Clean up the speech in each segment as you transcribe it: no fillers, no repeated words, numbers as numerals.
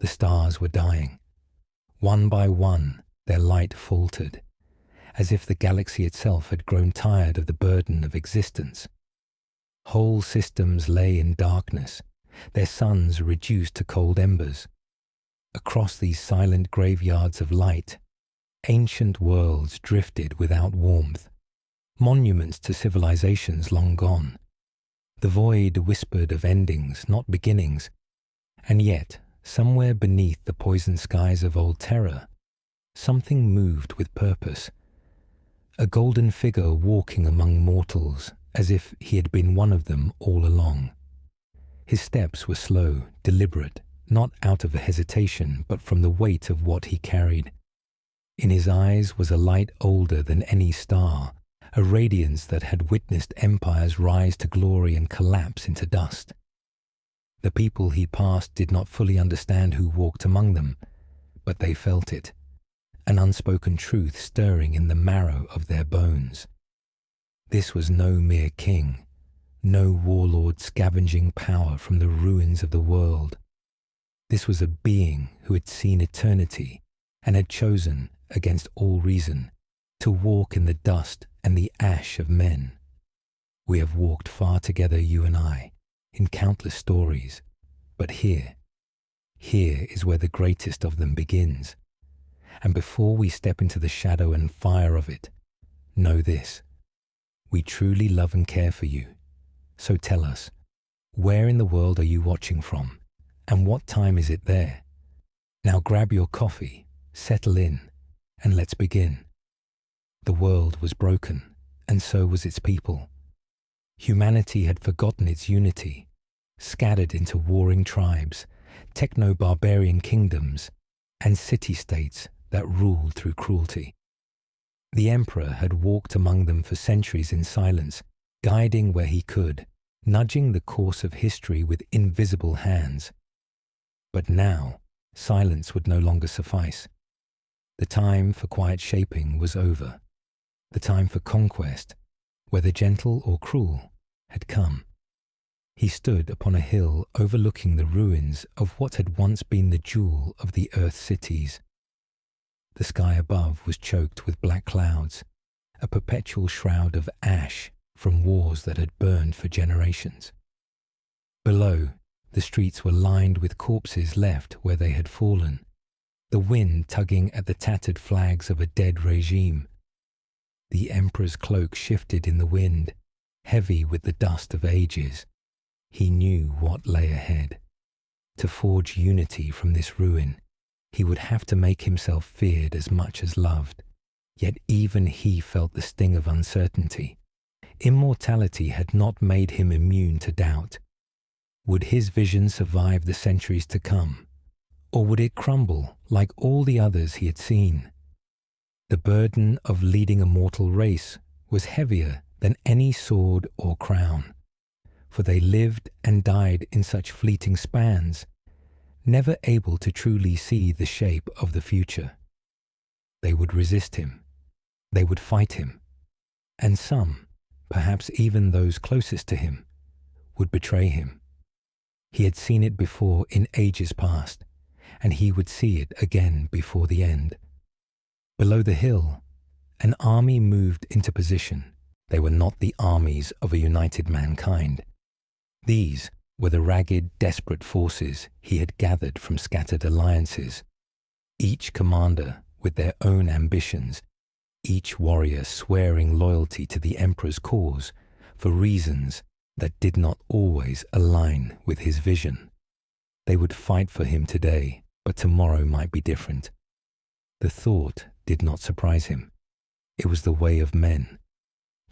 The stars were dying. One by one, their light faltered, as if the galaxy itself had grown tired of the burden of existence. Whole systems lay in darkness, their suns reduced to cold embers. Across these silent graveyards of light, ancient worlds drifted without warmth, monuments to civilizations long gone. The void whispered of endings, not beginnings, and yet, somewhere beneath the poisoned skies of old terror, something moved with purpose. A golden figure walking among mortals, as if he had been one of them all along. His steps were slow, deliberate, not out of a hesitation, but from the weight of what he carried. In his eyes was a light older than any star, a radiance that had witnessed empires rise to glory and collapse into dust. The people he passed did not fully understand who walked among them, but they felt it, an unspoken truth stirring in the marrow of their bones. This was no mere king, no warlord scavenging power from the ruins of the world. This was a being who had seen eternity and had chosen, against all reason, to walk in the dust and the ash of men. We have walked far together, you and I, in countless stories, but here is where the greatest of them begins. And before we step into the shadow and fire of it, know this: we truly love and care for you. So tell us, where in the world are you watching from, and what time is it there? Now grab your coffee, settle in, and let's begin. The world was broken, and so was its people. Humanity had forgotten its unity, scattered into warring tribes, techno-barbarian kingdoms, and city-states that ruled through cruelty. The Emperor had walked among them for centuries in silence, guiding where he could, nudging the course of history with invisible hands. But now, silence would no longer suffice. The time for quiet shaping was over. The time for conquest, whether gentle or cruel, had come. He stood upon a hill overlooking the ruins of what had once been the jewel of the Earth cities. The sky above was choked with black clouds, a perpetual shroud of ash from wars that had burned for generations. Below, the streets were lined with corpses left where they had fallen, the wind tugging at the tattered flags of a dead regime. The Emperor's cloak shifted in the wind, heavy with the dust of ages. He knew what lay ahead. To forge unity from this ruin, he would have to make himself feared as much as loved. Yet even he felt the sting of uncertainty. Immortality had not made him immune to doubt. Would his vision survive the centuries to come? Or would it crumble like all the others he had seen? The burden of leading a mortal race was heavier than any sword or crown, for they lived and died in such fleeting spans, never able to truly see the shape of the future. They would resist him, they would fight him, and some, perhaps even those closest to him, would betray him. He had seen it before in ages past, and he would see it again before the end. Below the hill, an army moved into position. They were not the armies of a united mankind. These were the ragged, desperate forces he had gathered from scattered alliances, each commander with their own ambitions, each warrior swearing loyalty to the Emperor's cause for reasons that did not always align with his vision. They would fight for him today, but tomorrow might be different. The thought did not surprise him. It was the way of men.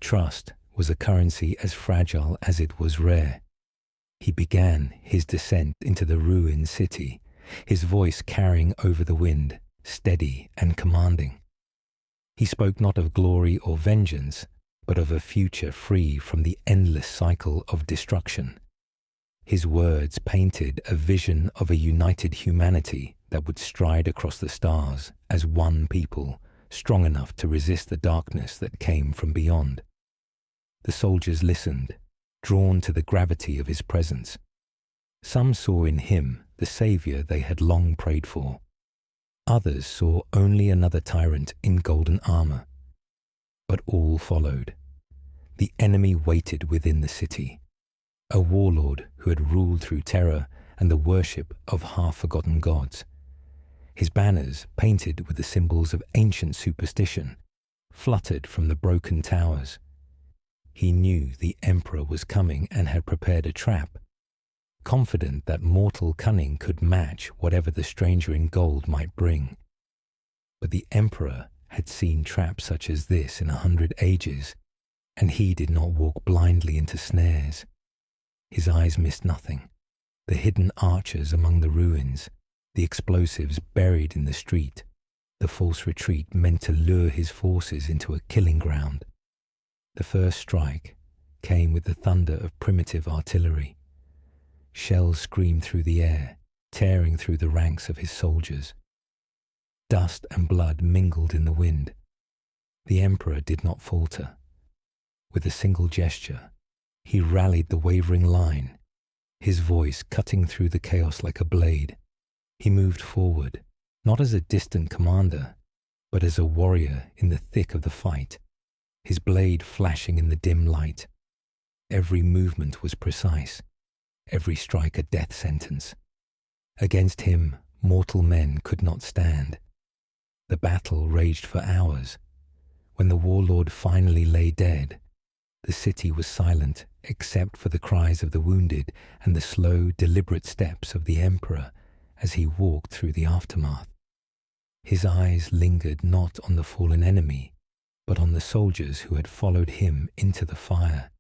Trust was a currency as fragile as it was rare. He began his descent into the ruined city, his voice carrying over the wind, steady and commanding. He spoke not of glory or vengeance, but of a future free from the endless cycle of destruction. His words painted a vision of a united humanity that would stride across the stars as one people, strong enough to resist the darkness that came from beyond. The soldiers listened, drawn to the gravity of his presence. Some saw in him the saviour they had long prayed for. Others saw only another tyrant in golden armour. But all followed. The enemy waited within the city, a warlord who had ruled through terror and the worship of half-forgotten gods. His banners, painted with the symbols of ancient superstition, fluttered from the broken towers. He knew the emperor was coming and had prepared a trap, confident that mortal cunning could match whatever the stranger in gold might bring. But the emperor had seen traps such as this in 100 ages, and he did not walk blindly into snares. His eyes missed nothing. The hidden archers among the ruins, the explosives buried in the street, the false retreat meant to lure his forces into a killing ground. The first strike came with the thunder of primitive artillery. Shells screamed through the air, tearing through the ranks of his soldiers. Dust and blood mingled in the wind. The emperor did not falter. With a single gesture, he rallied the wavering line, his voice cutting through the chaos like a blade. He moved forward, not as a distant commander, but as a warrior in the thick of the fight, his blade flashing in the dim light. Every movement was precise, every strike a death sentence. Against him, mortal men could not stand. The battle raged for hours. When the warlord finally lay dead, the city was silent except for the cries of the wounded and the slow, deliberate steps of the emperor as he walked through the aftermath. His eyes lingered not on the fallen enemy, but on the soldiers who had followed him into the fire.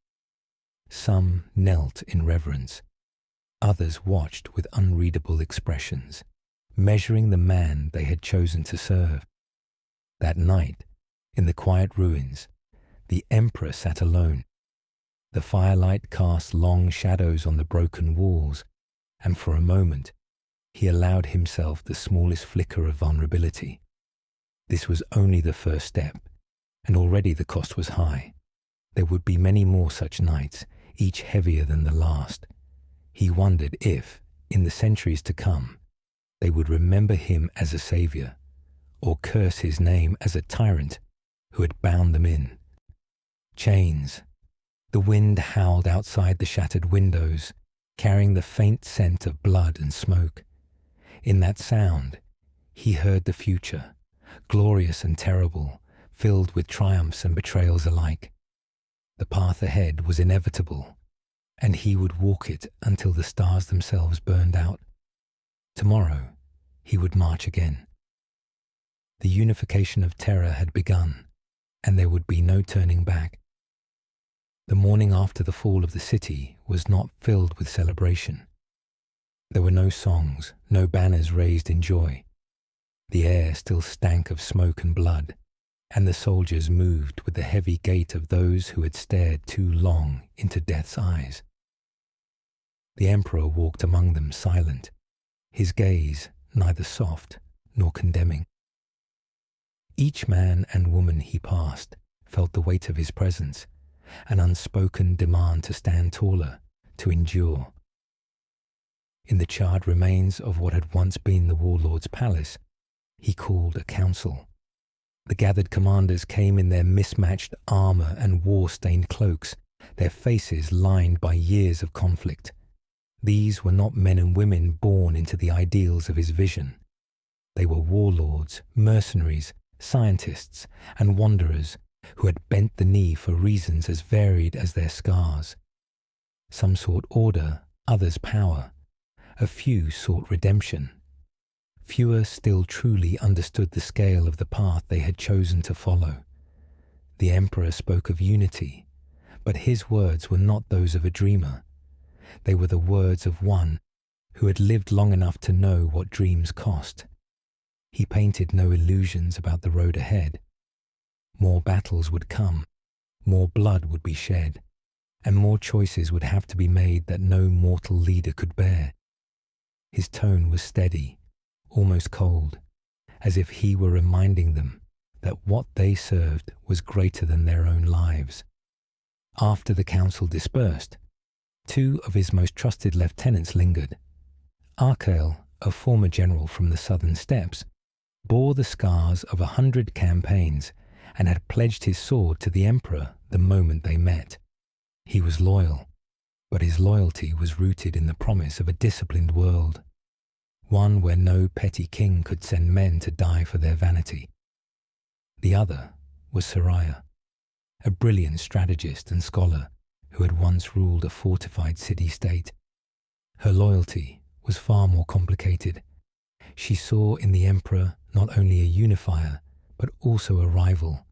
Some knelt in reverence. Others watched with unreadable expressions, measuring the man they had chosen to serve. That night, in the quiet ruins, the emperor sat alone. The firelight cast long shadows on the broken walls, and for a moment he allowed himself the smallest flicker of vulnerability. This was only the first step, and already the cost was high. There would be many more such nights, each heavier than the last. He wondered if, in the centuries to come, they would remember him as a saviour, or curse his name as a tyrant who had bound them in. Chains. The wind howled outside the shattered windows, carrying the faint scent of blood and smoke. In that sound, he heard the future, glorious and terrible, filled with triumphs and betrayals alike. The path ahead was inevitable, and he would walk it until the stars themselves burned out. Tomorrow, he would march again. The unification of terror had begun, and there would be no turning back. The morning after the fall of the city was not filled with celebration. There were no songs, no banners raised in joy. The air still stank of smoke and blood, and the soldiers moved with the heavy gait of those who had stared too long into death's eyes. The emperor walked among them silent, his gaze neither soft nor condemning. Each man and woman he passed felt the weight of his presence, an unspoken demand to stand taller, to endure. In the charred remains of what had once been the warlord's palace, he called a council. The gathered commanders came in their mismatched armour and war-stained cloaks, their faces lined by years of conflict. These were not men and women born into the ideals of his vision. They were warlords, mercenaries, scientists, and wanderers who had bent the knee for reasons as varied as their scars. Some sought order, others power. A few sought redemption. Fewer still truly understood the scale of the path they had chosen to follow. The emperor spoke of unity, but his words were not those of a dreamer. They were the words of one who had lived long enough to know what dreams cost. He painted no illusions about the road ahead. More battles would come, more blood would be shed, and more choices would have to be made that no mortal leader could bear. His tone was steady, almost cold, as if he were reminding them that what they served was greater than their own lives. After the council dispersed, 2 of his most trusted lieutenants lingered. Archael, a former general from the southern steppes, bore the scars of 100 campaigns and had pledged his sword to the emperor the moment they met. He was loyal, but his loyalty was rooted in the promise of a disciplined world, one where no petty king could send men to die for their vanity. The other was Sariah, a brilliant strategist and scholar who had once ruled a fortified city-state. Her loyalty was far more complicated. She saw in the emperor not only a unifier, but also a rival,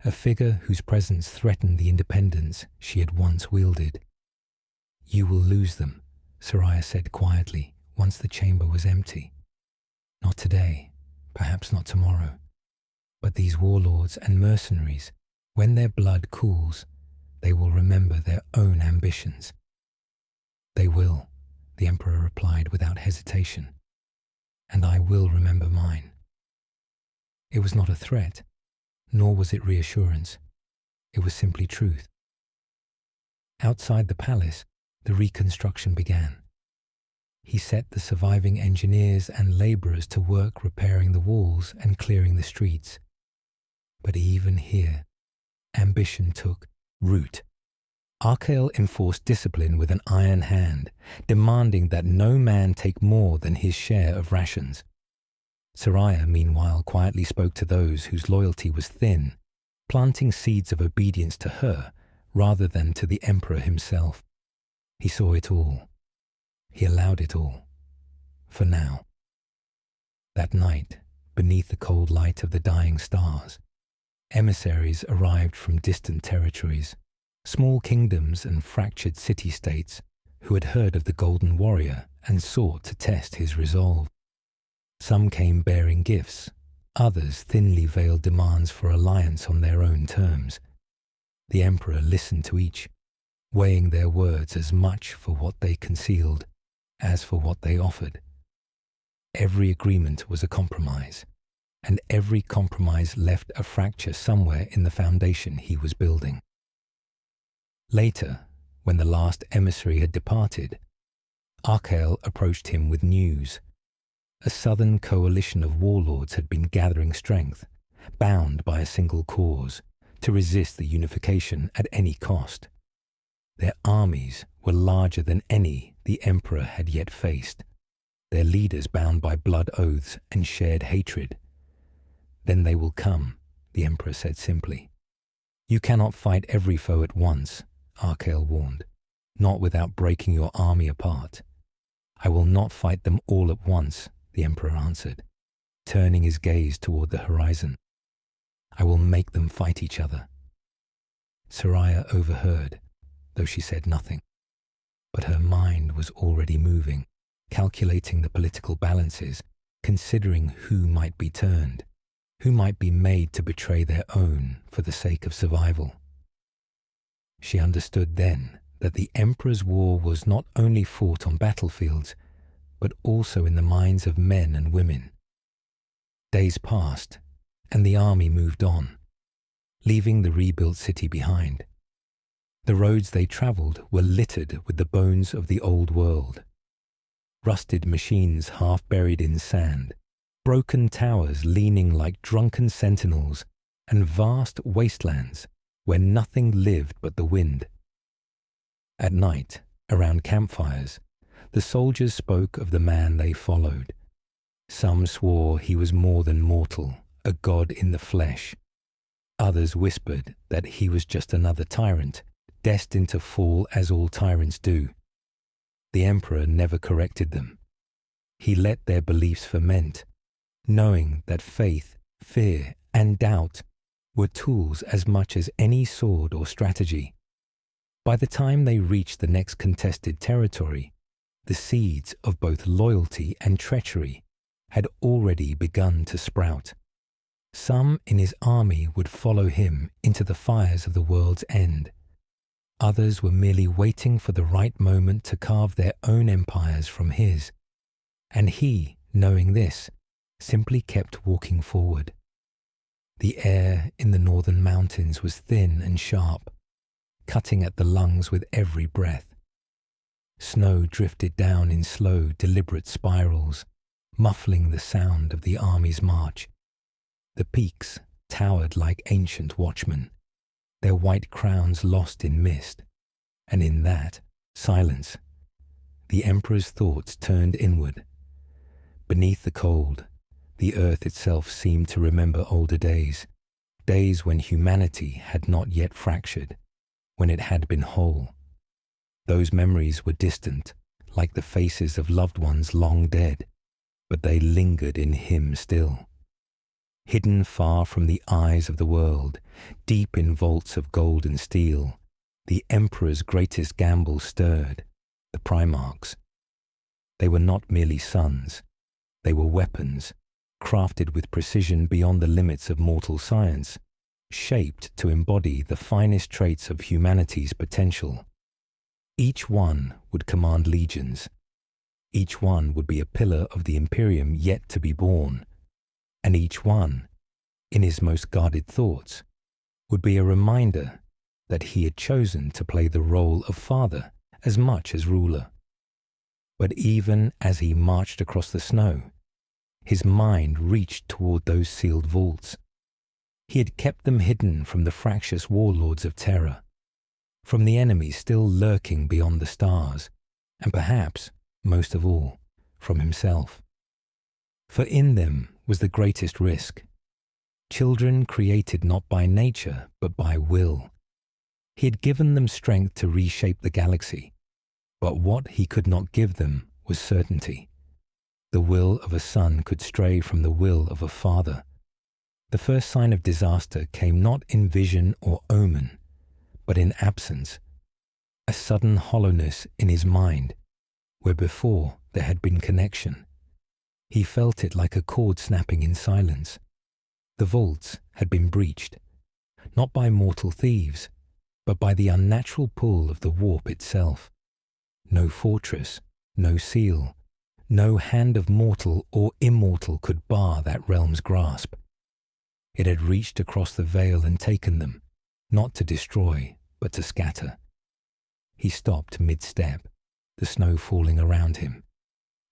a figure whose presence threatened the independence she had once wielded. "You will lose them," Sariah said quietly once the chamber was empty. "Not today, perhaps not tomorrow, but these warlords and mercenaries, when their blood cools, they will remember their own ambitions." "They will," the emperor replied without hesitation, "and I will remember mine." It was not a threat, nor was it reassurance. It was simply truth. Outside the palace, the reconstruction began. He set the surviving engineers and labourers to work repairing the walls and clearing the streets. But even here, ambition took root. Archael enforced discipline with an iron hand, demanding that no man take more than his share of rations. Sariah, meanwhile, quietly spoke to those whose loyalty was thin, planting seeds of obedience to her rather than to the emperor himself. He saw it all. He allowed it all. For now. That night, beneath the cold light of the dying stars, emissaries arrived from distant territories, small kingdoms and fractured city-states who had heard of the Golden Warrior and sought to test his resolve. Some came bearing gifts, others thinly veiled demands for alliance on their own terms. The emperor listened to each, weighing their words as much for what they concealed as for what they offered. Every agreement was a compromise, and every compromise left a fracture somewhere in the foundation he was building. Later, when the last emissary had departed, Archael approached him with news. A southern coalition of warlords had been gathering strength, bound by a single cause, to resist the unification at any cost. Their armies were larger than any the emperor had yet faced, their leaders bound by blood oaths and shared hatred. "Then they will come," the emperor said simply. "You cannot fight every foe at once," Archael warned, "not without breaking your army apart." "I will not fight them all at once," the emperor answered, turning his gaze toward the horizon. "I will make them fight each other." Sariah overheard, though she said nothing. But her mind was already moving, calculating the political balances, considering who might be turned, who might be made to betray their own for the sake of survival. She understood then that the emperor's war was not only fought on battlefields, but also in the minds of men and women. Days passed, and the army moved on, leaving the rebuilt city behind. The roads they travelled were littered with the bones of the old world. Rusted machines half buried in sand, broken towers leaning like drunken sentinels, and vast wastelands where nothing lived but the wind. At night, around campfires, the soldiers spoke of the man they followed. Some swore he was more than mortal, a god in the flesh. Others whispered that he was just another tyrant, destined to fall as all tyrants do. The emperor never corrected them. He let their beliefs ferment, knowing that faith, fear, and doubt were tools as much as any sword or strategy. By the time they reached the next contested territory, the seeds of both loyalty and treachery had already begun to sprout. Some in his army would follow him into the fires of the world's end. Others were merely waiting for the right moment to carve their own empires from his. And he, knowing this, simply kept walking forward. The air in the northern mountains was thin and sharp, cutting at the lungs with every breath. Snow drifted down in slow, deliberate spirals, muffling the sound of the army's march. The peaks towered like ancient watchmen, their white crowns lost in mist, and in that silence, the Emperor's thoughts turned inward. Beneath the cold, the earth itself seemed to remember older days, days when humanity had not yet fractured, when it had been whole. Those memories were distant, like the faces of loved ones long dead, but they lingered in him still. Hidden far from the eyes of the world, deep in vaults of gold and steel, the Emperor's greatest gamble stirred, the Primarchs. They were not merely sons, they were weapons, crafted with precision beyond the limits of mortal science, shaped to embody the finest traits of humanity's potential. Each one would command legions. Each one would be a pillar of the Imperium yet to be born. And each one, in his most guarded thoughts, would be a reminder that he had chosen to play the role of father as much as ruler. But even as he marched across the snow, his mind reached toward those sealed vaults. He had kept them hidden from the fractious warlords of terror, from the enemies still lurking beyond the stars, and perhaps, most of all, from himself. For in them was the greatest risk. Children created not by nature, but by will. He had given them strength to reshape the galaxy, but what he could not give them was certainty. The will of a son could stray from the will of a father. The first sign of disaster came not in vision or omen, but in absence, a sudden hollowness in his mind, where before there had been connection. He felt it like a cord snapping in silence. The vaults had been breached, not by mortal thieves, but by the unnatural pull of the warp itself. No fortress, no seal, no hand of mortal or immortal could bar that realm's grasp. It had reached across the veil and taken them, not to destroy, but to scatter. He stopped mid-step, the snow falling around him,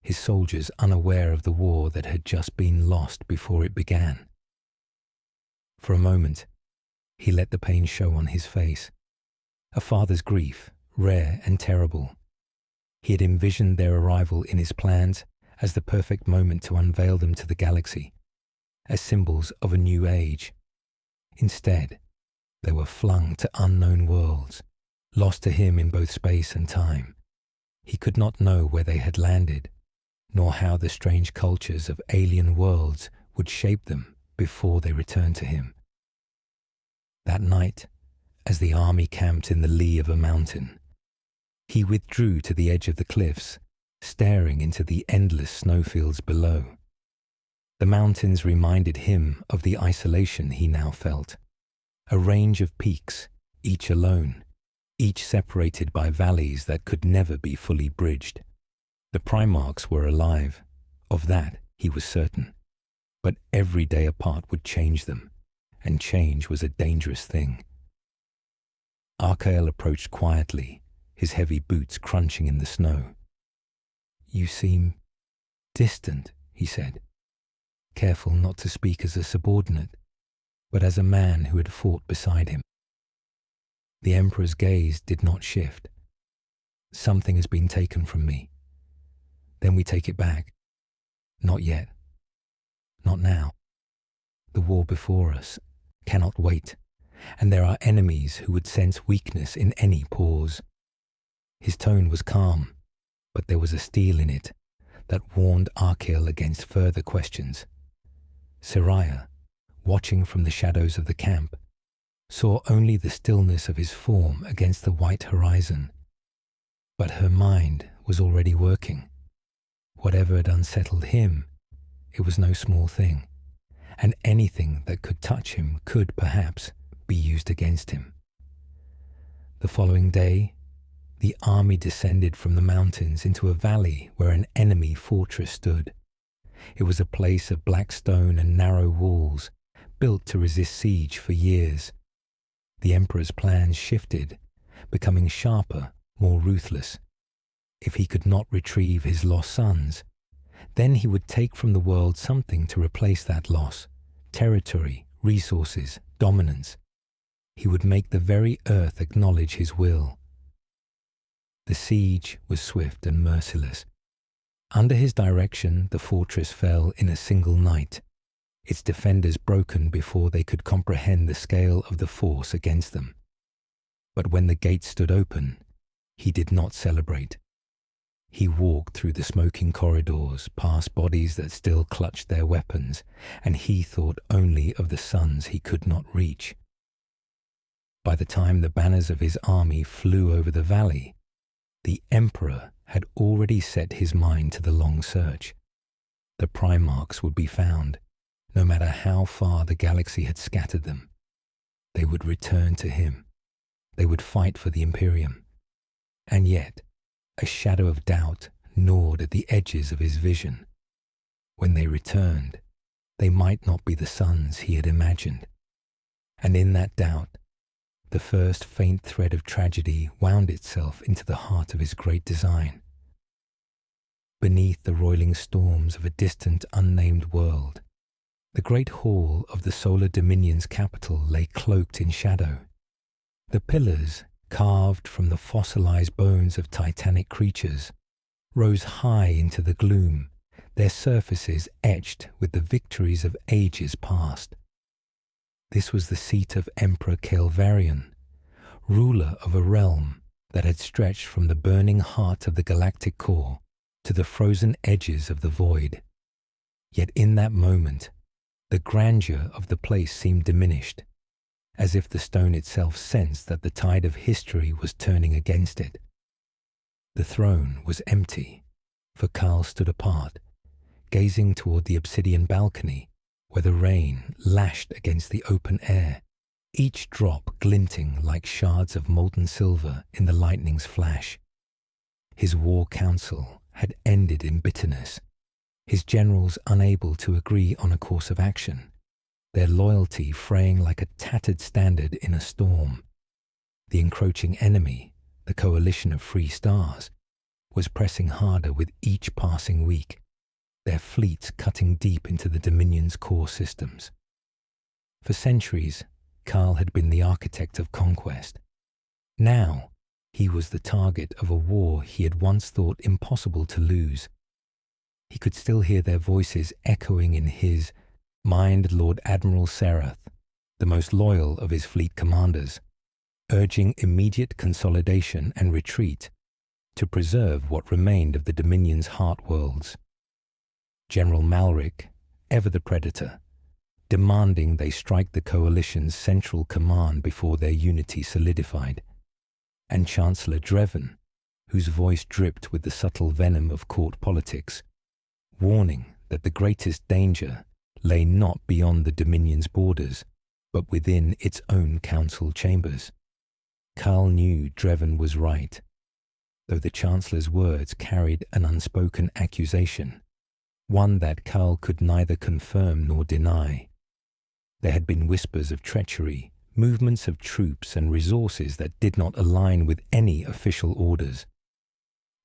his soldiers unaware of the war that had just been lost before it began. For a moment, he let the pain show on his face, a father's grief, rare and terrible. He had envisioned their arrival in his plans as the perfect moment to unveil them to the galaxy, as symbols of a new age. Instead, they were flung to unknown worlds, lost to him in both space and time. He could not know where they had landed, nor how the strange cultures of alien worlds would shape them before they returned to him. That night, as the army camped in the lee of a mountain, he withdrew to the edge of the cliffs, staring into the endless snowfields below. The mountains reminded him of the isolation he now felt, a range of peaks, each alone, each separated by valleys that could never be fully bridged. The Primarchs were alive, of that he was certain, but every day apart would change them, and change was a dangerous thing. Archael approached quietly, his heavy boots crunching in the snow. "You seem distant," he said, careful not to speak as a subordinate, but as a man who had fought beside him. The Emperor's gaze did not shift. "Something has been taken from me. Then we take it back. Not yet. Not now. The war before us cannot wait, and there are enemies who would sense weakness in any pause." His tone was calm, but there was a steel in it that warned Archael against further questions. Seraya, watching from the shadows of the camp, saw only the stillness of his form against the white horizon. But her mind was already working. Whatever had unsettled him, it was no small thing, and anything that could touch him could, perhaps, be used against him. The following day, the army descended from the mountains into a valley where an enemy fortress stood. It was a place of black stone and narrow walls, built to resist siege for years. The Emperor's plans shifted, becoming sharper, more ruthless. If he could not retrieve his lost sons, then he would take from the world something to replace that loss: territory, resources, dominance. He would make the very earth acknowledge his will. The siege was swift and merciless. Under his direction, the fortress fell in a single night, its defenders broken before they could comprehend the scale of the force against them. But when the gates stood open, he did not celebrate. He walked through the smoking corridors, past bodies that still clutched their weapons, and he thought only of the sons he could not reach. By the time the banners of his army flew over the valley, the Emperor had already set his mind to the long search. The Primarchs would be found, no matter how far the galaxy had scattered them. They would return to him. They would fight for the Imperium. And yet, a shadow of doubt gnawed at the edges of his vision. When they returned, they might not be the sons he had imagined. And in that doubt, the first faint thread of tragedy wound itself into the heart of his great design. Beneath the roiling storms of a distant, unnamed world, the great hall of the Solar Dominion's capital lay cloaked in shadow. The pillars, carved from the fossilized bones of titanic creatures, rose high into the gloom, their surfaces etched with the victories of ages past. This was the seat of Emperor Calvarian, ruler of a realm that had stretched from the burning heart of the galactic core to the frozen edges of the void. Yet in that moment, the grandeur of the place seemed diminished, as if the stone itself sensed that the tide of history was turning against it. The throne was empty, for Karl stood apart, gazing toward the obsidian balcony where the rain lashed against the open air, each drop glinting like shards of molten silver in the lightning's flash. His war council had ended in bitterness, his generals unable to agree on a course of action, their loyalty fraying like a tattered standard in a storm. The encroaching enemy, the coalition of free stars, was pressing harder with each passing week, their fleets cutting deep into the Dominion's core systems. For centuries, Karl had been the architect of conquest. Now, he was the target of a war he had once thought impossible to lose. He could still hear their voices echoing in his mind: Lord Admiral Serath, the most loyal of his fleet commanders, urging immediate consolidation and retreat to preserve what remained of the Dominion's heart worlds. General Malric, ever the predator, demanding they strike the coalition's central command before their unity solidified, and Chancellor Dreven, whose voice dripped with the subtle venom of court politics, warning that the greatest danger lay not beyond the Dominion's borders, but within its own council chambers. Karl knew Dreven was right, though the Chancellor's words carried an unspoken accusation, one that Karl could neither confirm nor deny. There had been whispers of treachery, movements of troops and resources that did not align with any official orders.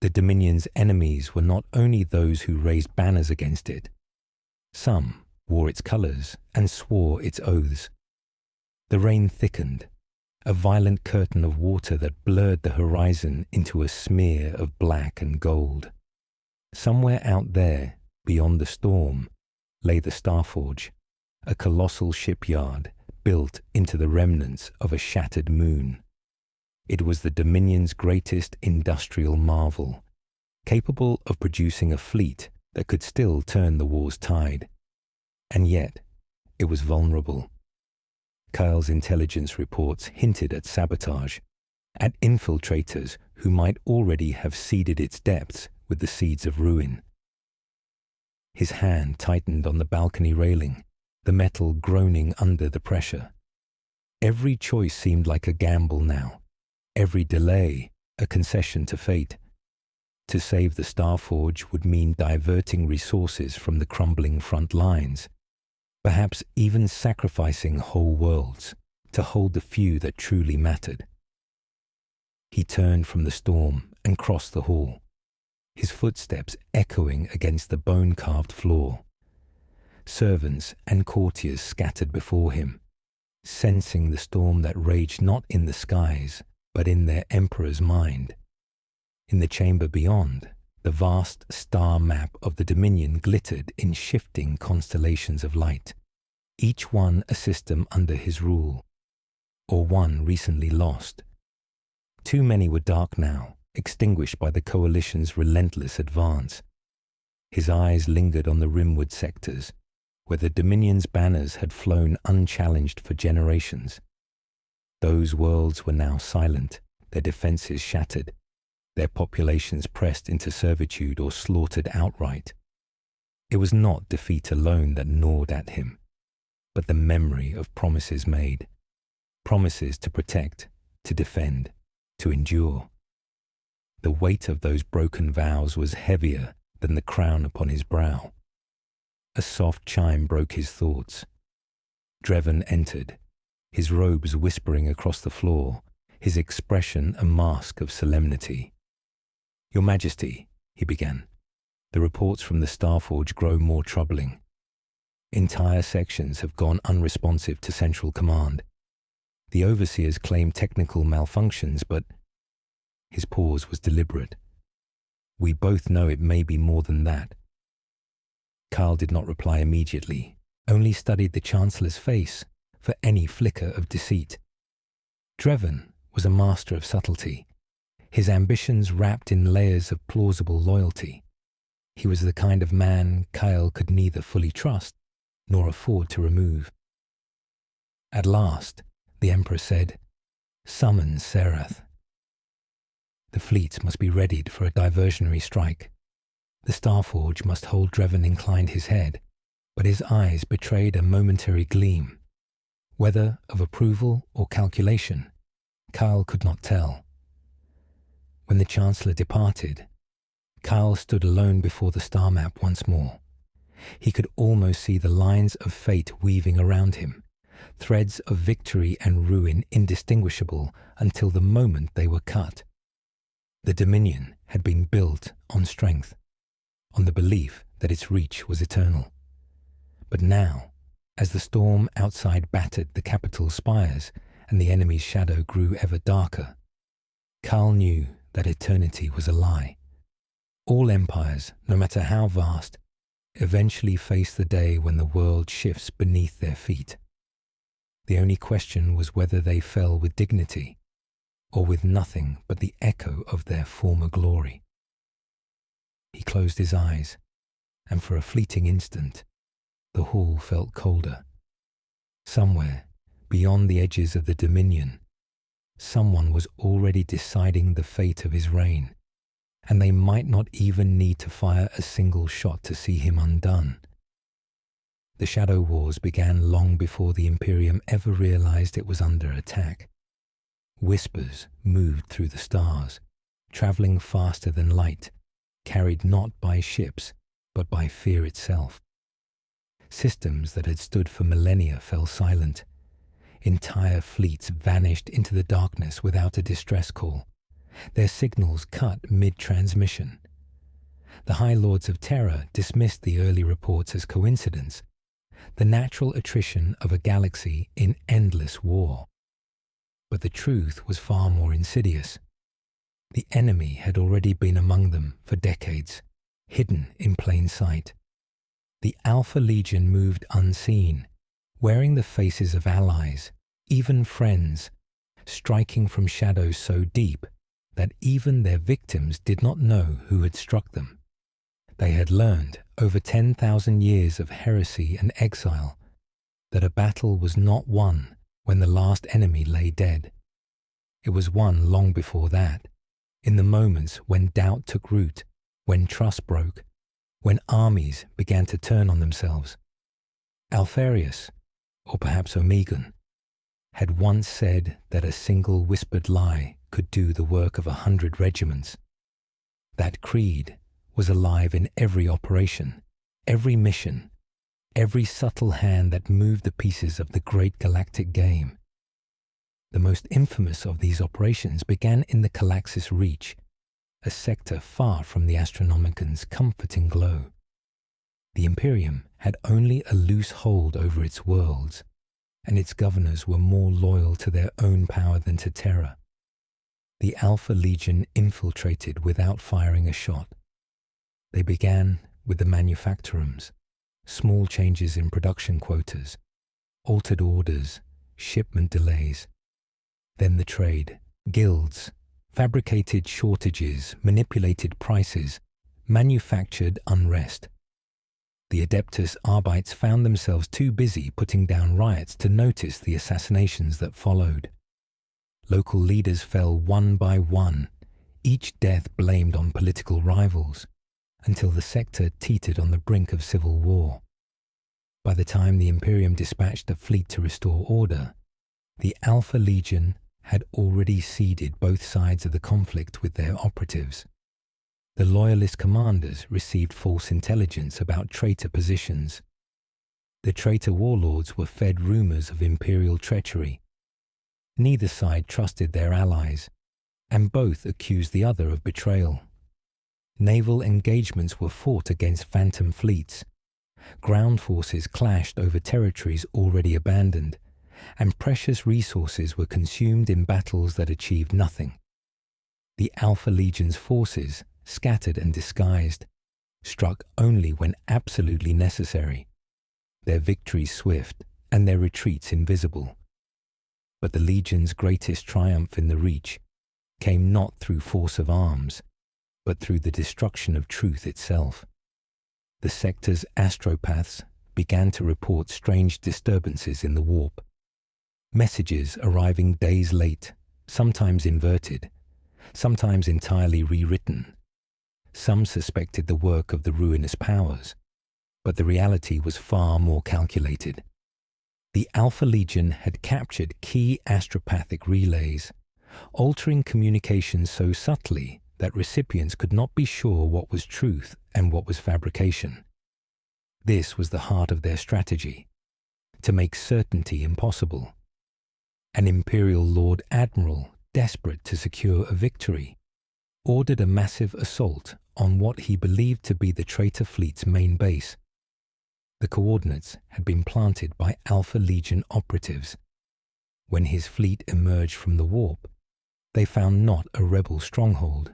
The Dominion's enemies were not only those who raised banners against it. Some wore its colors and swore its oaths. The rain thickened, a violent curtain of water that blurred the horizon into a smear of black and gold. Somewhere out there, beyond the storm, lay the Starforge, a colossal shipyard built into the remnants of a shattered moon. It was the Dominion's greatest industrial marvel, capable of producing a fleet that could still turn the war's tide. And yet, it was vulnerable. Karl's intelligence reports hinted at sabotage, at infiltrators who might already have seeded its depths with the seeds of ruin. His hand tightened on the balcony railing, the metal groaning under the pressure. Every choice seemed like a gamble now, every delay a concession to fate. To save the Starforge would mean diverting resources from the crumbling front lines, perhaps even sacrificing whole worlds to hold the few that truly mattered. He turned from the storm and crossed the hall, his footsteps echoing against the bone-carved floor. Servants and courtiers scattered before him, sensing the storm that raged not in the skies, but in their emperor's mind. In the chamber beyond, the vast star map of the Dominion glittered in shifting constellations of light, each one a system under his rule, or one recently lost. Too many were dark now, extinguished by the coalition's relentless advance. His eyes lingered on the rimward sectors, where the Dominion's banners had flown unchallenged for generations. Those worlds were now silent, their defences shattered, their populations pressed into servitude or slaughtered outright. It was not defeat alone that gnawed at him, but the memory of promises made, promises to protect, to defend, to endure. The weight of those broken vows was heavier than the crown upon his brow. A soft chime broke his thoughts. Dreven entered, his robes whispering across the floor, his expression a mask of solemnity. "Your Majesty," he began, "the reports from the Starforge grow more troubling. Entire sections have gone unresponsive to Central Command. The overseers claim technical malfunctions, but..." His pause was deliberate. "We both know it may be more than that." Karl did not reply immediately, only studied the Chancellor's face for any flicker of deceit. Dreven was a master of subtlety, his ambitions wrapped in layers of plausible loyalty. He was the kind of man Kyle could neither fully trust nor afford to remove. At last, the Emperor said, "Summon Serath." The fleet must be readied for a diversionary strike. The Starforge must hold. Dreven inclined his head, but his eyes betrayed a momentary gleam. Whether of approval or calculation, Kyle could not tell. When the Chancellor departed, Kyle stood alone before the star map once more. He could almost see the lines of fate weaving around him, threads of victory and ruin indistinguishable until the moment they were cut. The Dominion had been built on strength, on the belief that its reach was eternal. But now, as the storm outside battered the capital's spires and the enemy's shadow grew ever darker, Karl knew that eternity was a lie. All empires, no matter how vast, eventually face the day when the world shifts beneath their feet. The only question was whether they fell with dignity, or with nothing but the echo of their former glory. He closed his eyes, and for a fleeting instant, the hall felt colder. Somewhere, beyond the edges of the Dominion, someone was already deciding the fate of his reign, and they might not even need to fire a single shot to see him undone. The Shadow Wars began long before the Imperium ever realized it was under attack. Whispers moved through the stars, traveling faster than light, carried not by ships, but by fear itself. Systems that had stood for millennia fell silent. Entire fleets vanished into the darkness without a distress call, their signals cut mid-transmission. The High Lords of Terror dismissed the early reports as coincidence, the natural attrition of a galaxy in endless war. But the truth was far more insidious. The enemy had already been among them for decades, hidden in plain sight. The Alpha Legion moved unseen, wearing the faces of allies, even friends, striking from shadows so deep that even their victims did not know who had struck them. They had learned, over 10,000 years of heresy and exile, that a battle was not won when the last enemy lay dead. It was won long before that, in the moments when doubt took root, when trust broke, when armies began to turn on themselves. Alpharius, or perhaps Omegon, had once said that a single whispered lie could do the work of 100 regiments. That creed was alive in every operation, every mission, every subtle hand that moved the pieces of the great galactic game. The most infamous of these operations began in the Calaxis Reach, a sector far from the Astronomican's comforting glow. The Imperium had only a loose hold over its worlds, and its governors were more loyal to their own power than to Terra. The Alpha Legion infiltrated without firing a shot. They began with the manufactorums, small changes in production quotas, altered orders, shipment delays. Then the trade, guilds, fabricated shortages, manipulated prices, manufactured unrest. The Adeptus Arbites found themselves too busy putting down riots to notice the assassinations that followed. Local leaders fell one by one, each death blamed on political rivals, until the sector teetered on the brink of civil war. By the time the Imperium dispatched a fleet to restore order, the Alpha Legion had already seeded both sides of the conflict with their operatives. The loyalist commanders received false intelligence about traitor positions. The traitor warlords were fed rumors of Imperial treachery. Neither side trusted their allies, and both accused the other of betrayal. Naval engagements were fought against phantom fleets. Ground forces clashed over territories already abandoned, and precious resources were consumed in battles that achieved nothing. The Alpha Legion's forces, scattered and disguised, struck only when absolutely necessary, their victories swift and their retreats invisible. But the Legion's greatest triumph in the Reach came not through force of arms, but through the destruction of truth itself. The sector's astropaths began to report strange disturbances in the warp. Messages arriving days late, sometimes inverted, sometimes entirely rewritten. Some suspected the work of the ruinous powers, but the reality was far more calculated. The Alpha Legion had captured key astropathic relays, altering communications so subtly that recipients could not be sure what was truth and what was fabrication. This was the heart of their strategy, to make certainty impossible. An Imperial Lord Admiral, desperate to secure a victory, ordered a massive assault on what he believed to be the traitor fleet's main base. The coordinates had been planted by Alpha Legion operatives. When his fleet emerged from the warp, they found not a rebel stronghold,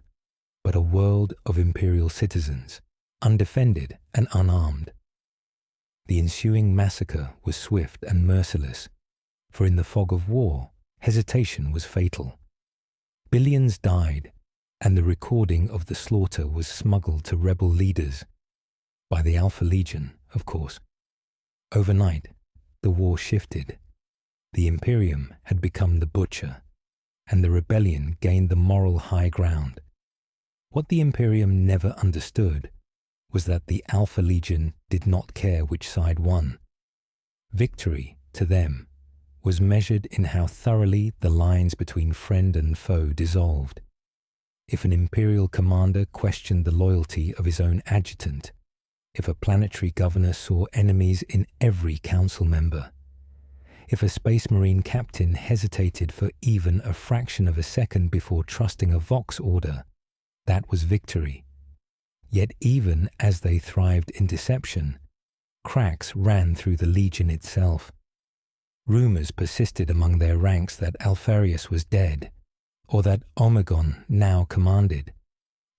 but a world of Imperial citizens, undefended and unarmed. The ensuing massacre was swift and merciless, for in the fog of war, hesitation was fatal. Billions died, and the recording of the slaughter was smuggled to rebel leaders, by the Alpha Legion, of course. Overnight, the war shifted. The Imperium had become the butcher, and the rebellion gained the moral high ground. What the Imperium never understood was that the Alpha Legion did not care which side won. Victory, to them, was measured in how thoroughly the lines between friend and foe dissolved. If an Imperial commander questioned the loyalty of his own adjutant, if a planetary governor saw enemies in every council member, if a Space Marine captain hesitated for even a fraction of a second before trusting a Vox order, that was victory. Yet even as they thrived in deception, cracks ran through the Legion itself. Rumors persisted among their ranks that Alpharius was dead, or that Omegon now commanded,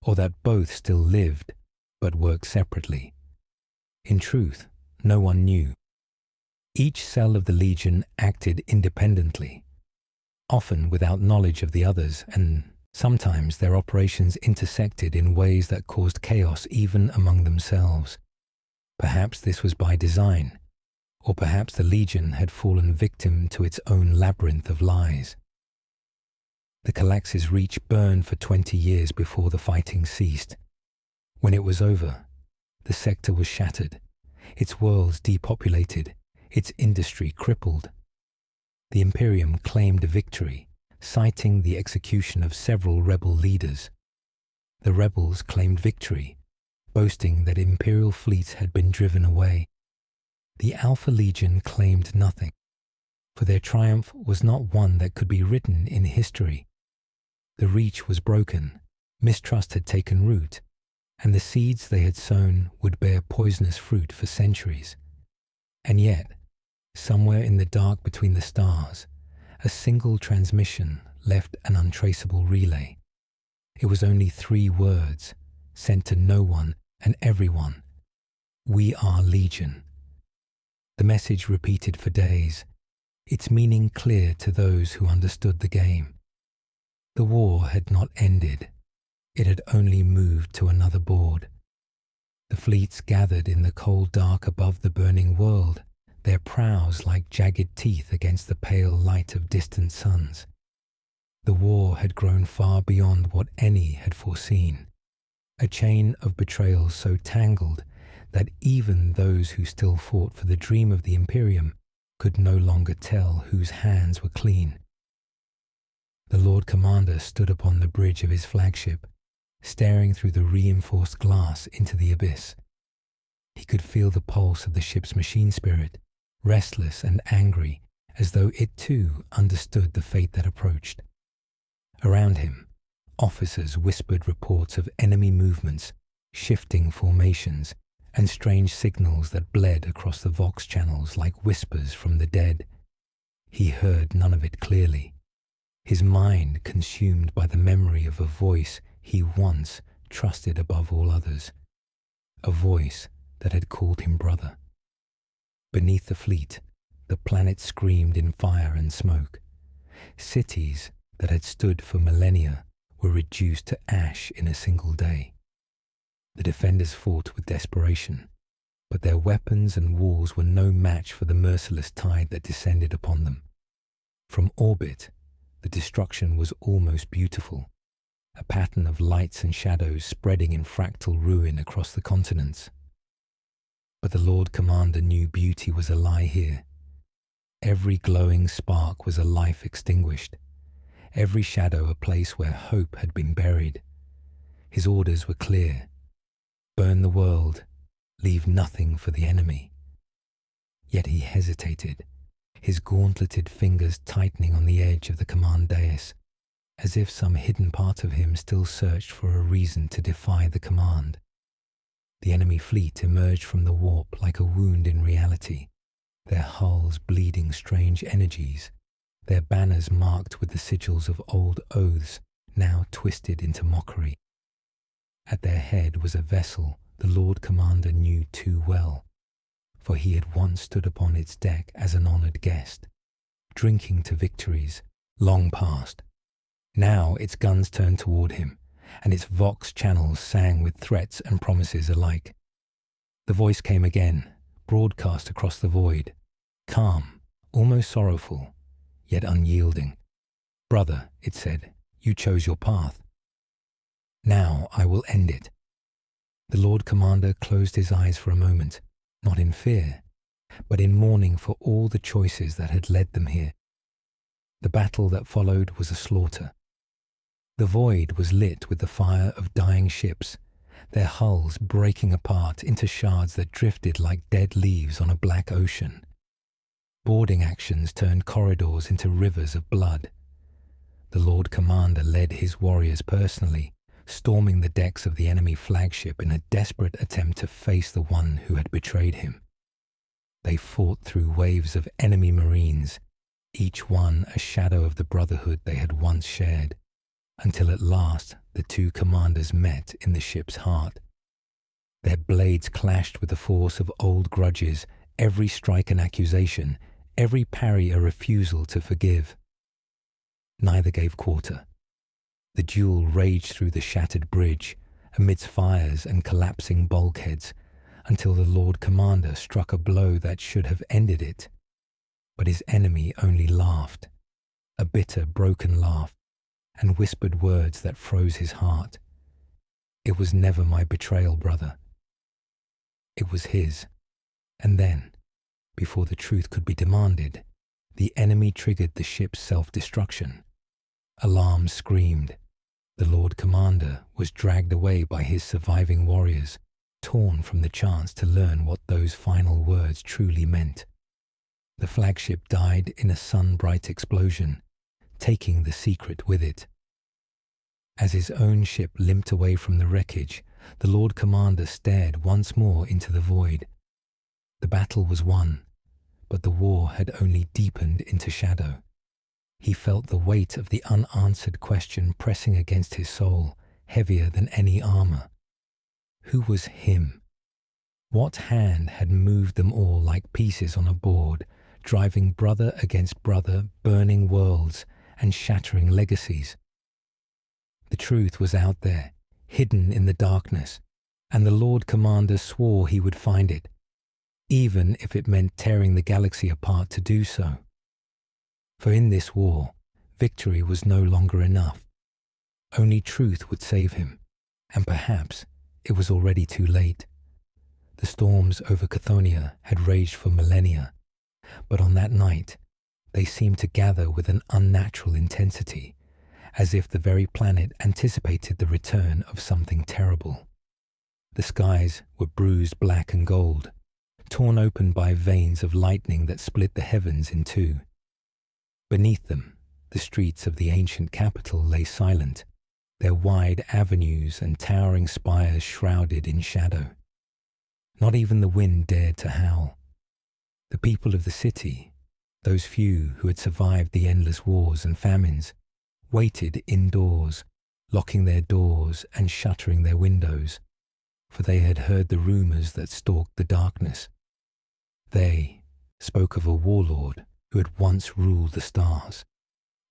or that both still lived, but worked separately. In truth, no one knew. Each cell of the Legion acted independently, often without knowledge of the others, and sometimes their operations intersected in ways that caused chaos even among themselves. Perhaps this was by design, or perhaps the Legion had fallen victim to its own labyrinth of lies. The Calax's Reach burned for 20 years before the fighting ceased. When it was over, the sector was shattered, its worlds depopulated, its industry crippled. The Imperium claimed victory, citing the execution of several rebel leaders. The rebels claimed victory, boasting that Imperial fleets had been driven away. The Alpha Legion claimed nothing, for their triumph was not one that could be written in history. The Reach was broken, Mistrust had taken root, and the seeds they had sown would bear poisonous fruit for centuries. And yet, somewhere in the dark between the stars, a single transmission left an untraceable relay. It was only 3 words, sent to no one and everyone. "We are Legion." The message repeated for days, its meaning clear to those who understood the game. The war had not ended. It had only moved to another board. The fleets gathered in the cold dark above the burning world, their prows like jagged teeth against the pale light of distant suns. The war had grown far beyond what any had foreseen, a chain of betrayals so tangled that even those who still fought for the dream of the Imperium could no longer tell whose hands were clean. The Lord Commander stood upon the bridge of his flagship, staring through the reinforced glass into the abyss. He could feel the pulse of the ship's machine spirit, restless and angry, as though it too understood the fate that approached. Around him, officers whispered reports of enemy movements, shifting formations, and strange signals that bled across the Vox channels like whispers from the dead. He heard none of it clearly, his mind consumed by the memory of a voice he once trusted above all others, a voice that had called him brother. Beneath the fleet, the planet screamed in fire and smoke. Cities that had stood for millennia were reduced to ash in a single day. The defenders fought with desperation, but their weapons and walls were no match for the merciless tide that descended upon them. From orbit, the destruction was almost beautiful, a pattern of lights and shadows spreading in fractal ruin across the continents. But the Lord Commander knew beauty was a lie here. Every glowing spark was a life extinguished, every shadow a place where hope had been buried. His orders were clear: burn the world, leave nothing for the enemy. Yet he hesitated, his gauntleted fingers tightening on the edge of the command dais, as if some hidden part of him still searched for a reason to defy the command. The enemy fleet emerged from the warp like a wound in reality, their hulls bleeding strange energies, their banners marked with the sigils of old oaths now twisted into mockery. At their head was a vessel the Lord Commander knew too well, for he had once stood upon its deck as an honored guest, drinking to victories long past. Now its guns turned toward him, and its Vox channels sang with threats and promises alike. The voice came again, broadcast across the void, calm, almost sorrowful, yet unyielding. "Brother," it said, "you chose your path. Now I will end it." The Lord Commander closed his eyes for a moment, not in fear, but in mourning for all the choices that had led them here. The battle that followed was a slaughter. The void was lit with the fire of dying ships, their hulls breaking apart into shards that drifted like dead leaves on a black ocean. Boarding actions turned corridors into rivers of blood. The Lord Commander led his warriors personally, storming the decks of the enemy flagship in a desperate attempt to face the one who had betrayed him. They fought through waves of enemy marines, each one a shadow of the brotherhood they had once shared, until at last the two commanders met in the ship's heart. Their blades clashed with the force of old grudges, every strike an accusation, every parry a refusal to forgive. Neither gave quarter. The duel raged through the shattered bridge, amidst fires and collapsing bulkheads, until the Lord Commander struck a blow that should have ended it. But his enemy only laughed, a bitter, broken laugh, and whispered words that froze his heart. "It was never my betrayal, brother. It was his." And then, before the truth could be demanded, the enemy triggered the ship's self-destruction. Alarms screamed. The Lord Commander was dragged away by his surviving warriors, torn from the chance to learn what those final words truly meant. The flagship died in a sun-bright explosion, taking the secret with it. As his own ship limped away from the wreckage, the Lord Commander stared once more into the void. The battle was won, but the war had only deepened into shadow. He felt the weight of the unanswered question pressing against his soul, heavier than any armor. Who was him? What hand had moved them all like pieces on a board, driving brother against brother, burning worlds and shattering legacies? The truth was out there, hidden in the darkness, and the Lord Commander swore he would find it, even if it meant tearing the galaxy apart to do so. For in this war, victory was no longer enough. Only truth would save him, and perhaps it was already too late. The storms over Chthoniya had raged for millennia, but on that night, they seemed to gather with an unnatural intensity, as if the very planet anticipated the return of something terrible. The skies were bruised black and gold, torn open by veins of lightning that split the heavens in two. Beneath them, the streets of the ancient capital lay silent, their wide avenues and towering spires shrouded in shadow. Not even the wind dared to howl. The people of the city, those few who had survived the endless wars and famines, waited indoors, locking their doors and shuttering their windows, for they had heard the rumors that stalked the darkness. They spoke of a warlord who had once ruled the stars,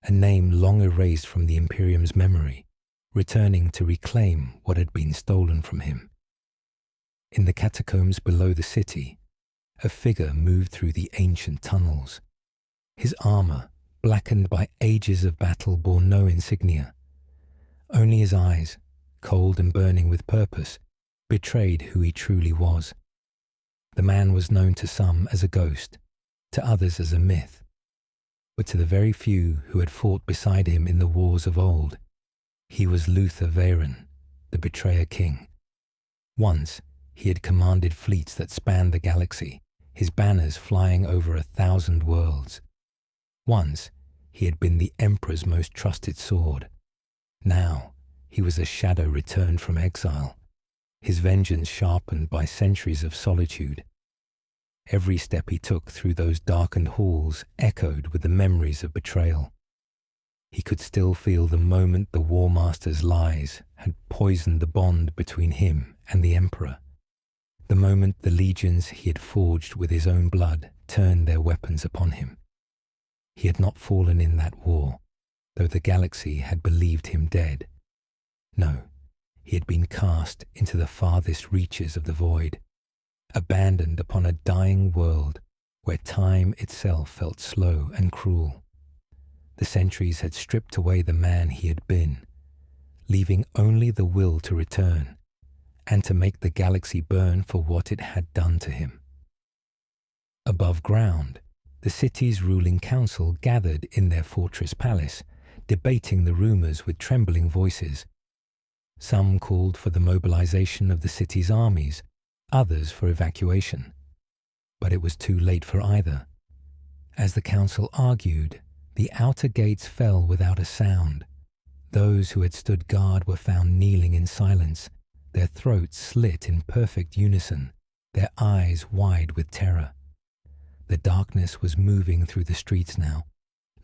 a name long erased from the Imperium's memory, returning to reclaim what had been stolen from him. In the catacombs below the city, a figure moved through the ancient tunnels. His armor, blackened by ages of battle, bore no insignia. Only his eyes, cold and burning with purpose, betrayed who he truly was. The man was known to some as a ghost, to others as a myth, but to the very few who had fought beside him in the wars of old, he was Luther Varen, the Betrayer King. Once, he had commanded fleets that spanned the galaxy, his banners flying over 1,000 worlds. Once, he had been the Emperor's most trusted sword. Now, he was a shadow returned from exile, his vengeance sharpened by centuries of solitude. Every step he took through those darkened halls echoed with the memories of betrayal. He could still feel the moment the War Master's lies had poisoned the bond between him and the Emperor, the moment the legions he had forged with his own blood turned their weapons upon him. He had not fallen in that war, though the galaxy had believed him dead. No, he had been cast into the farthest reaches of the void, abandoned upon a dying world where time itself felt slow and cruel. The centuries had stripped away the man he had been, leaving only the will to return and to make the galaxy burn for what it had done to him. Above ground, the city's ruling council gathered in their fortress palace, debating the rumors with trembling voices. Some called for the mobilization of the city's armies, others for evacuation. But it was too late for either. As the council argued, the outer gates fell without a sound. Those who had stood guard were found kneeling in silence, their throats slit in perfect unison, their eyes wide with terror. The darkness was moving through the streets now,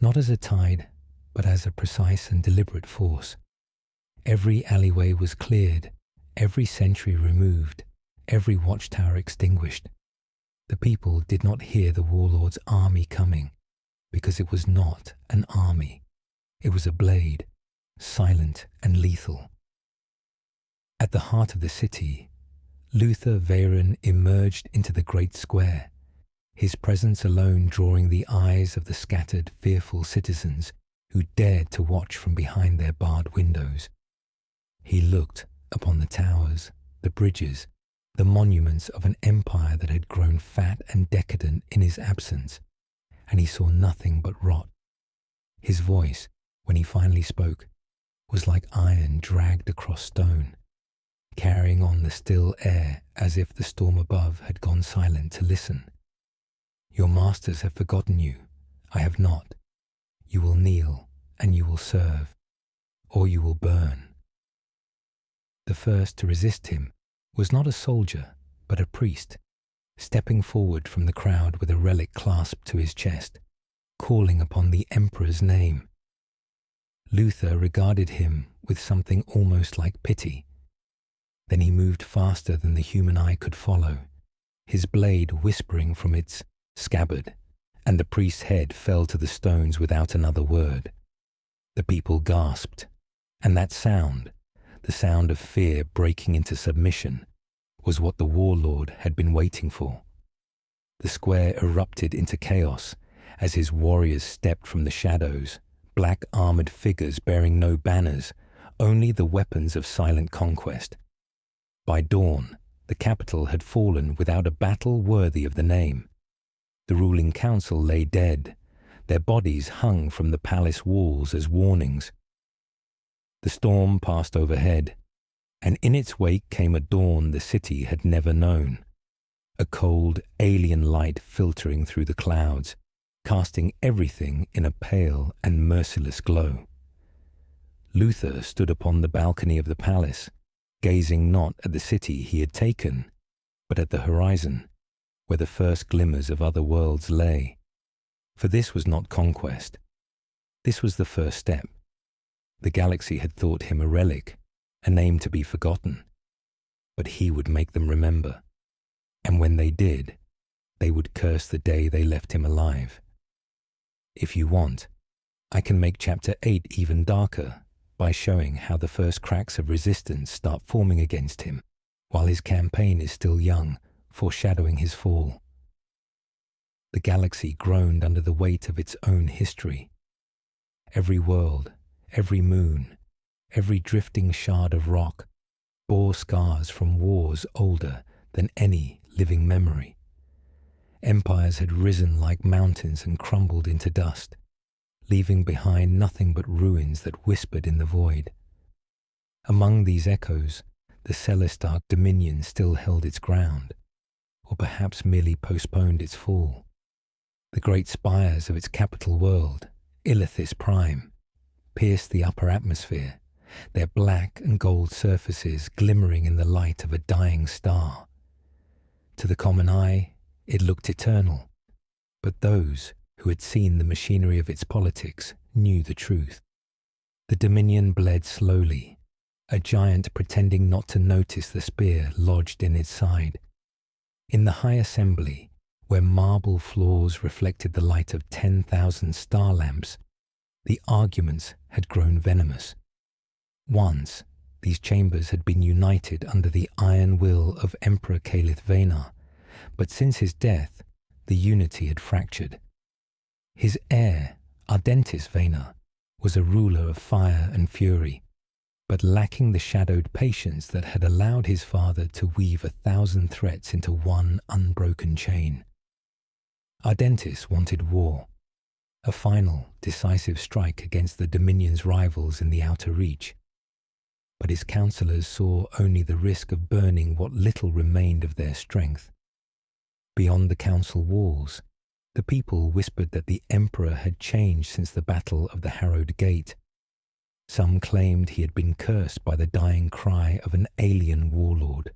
not as a tide, but as a precise and deliberate force. Every alleyway was cleared, every sentry removed, every watchtower extinguished. The people did not hear the warlord's army coming, because it was not an army. It was a blade, silent and lethal. At the heart of the city, Luther Varen emerged into the great square, his presence alone drawing the eyes of the scattered, fearful citizens who dared to watch from behind their barred windows. He looked upon the towers, the bridges, the monuments of an empire that had grown fat and decadent in his absence, and he saw nothing but rot. His voice, when he finally spoke, was like iron dragged across stone, carrying on the still air as if the storm above had gone silent to listen. Your masters have forgotten you. I have not. You will kneel and you will serve, or you will burn. The first to resist him was not a soldier, but a priest, stepping forward from the crowd with a relic clasped to his chest, calling upon the emperor's name. Luther regarded him with something almost like pity. Then he moved faster than the human eye could follow, his blade whispering from its scabbard, and the priest's head fell to the stones without another word. The people gasped, and that sound, the sound of fear breaking into submission, was what the warlord had been waiting for. The square erupted into chaos as his warriors stepped from the shadows, black armored figures bearing no banners, only the weapons of silent conquest. By dawn, the capital had fallen without a battle worthy of the name. The ruling council lay dead, their bodies hung from the palace walls as warnings. The storm passed overhead, and in its wake came a dawn the city had never known, a cold, alien light filtering through the clouds, casting everything in a pale and merciless glow. Luther stood upon the balcony of the palace, gazing not at the city he had taken, but at the horizon, where the first glimmers of other worlds lay. For this was not conquest. This was the first step. The galaxy had thought him a relic, a name to be forgotten. But he would make them remember. And when they did, they would curse the day they left him alive. If you want, I can make Chapter 8 even darker by showing how the first cracks of resistance start forming against him, while his campaign is still young, foreshadowing his fall. The galaxy groaned under the weight of its own history. Every world, every moon, every drifting shard of rock bore scars from wars older than any living memory. Empires had risen like mountains and crumbled into dust, leaving behind nothing but ruins that whispered in the void. Among these echoes, the Celestarch dominion still held its ground, or perhaps merely postponed its fall. The great spires of its capital world, Illithis Prime, pierced the upper atmosphere, their black and gold surfaces glimmering in the light of a dying star. To the common eye, it looked eternal, but those who had seen the machinery of its politics knew the truth. The Dominion bled slowly, a giant pretending not to notice the spear lodged in its side. In the High Assembly, where marble floors reflected the light of 10,000 star lamps, the arguments had grown venomous. Once, these chambers had been united under the iron will of Emperor Calith Venar, but since his death, the unity had fractured. His heir, Ardentis Venar, was a ruler of fire and fury, but lacking the shadowed patience that had allowed his father to weave 1,000 threats into one unbroken chain. Ardentis wanted war, a final, decisive strike against the Dominion's rivals in the Outer Reach. But his councillors saw only the risk of burning what little remained of their strength. Beyond the council walls, the people whispered that the Emperor had changed since the Battle of the Harrowed Gate. Some claimed he had been cursed by the dying cry of an alien warlord.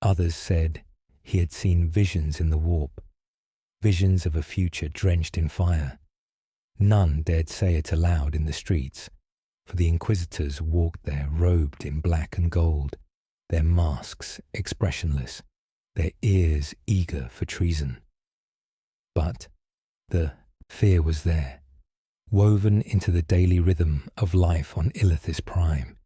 Others said he had seen visions in the warp, visions of a future drenched in fire. None dared say it aloud in the streets, for the inquisitors walked there robed in black and gold, their masks expressionless, their ears eager for treason. But the fear was there, woven into the daily rhythm of life on Illithis Prime,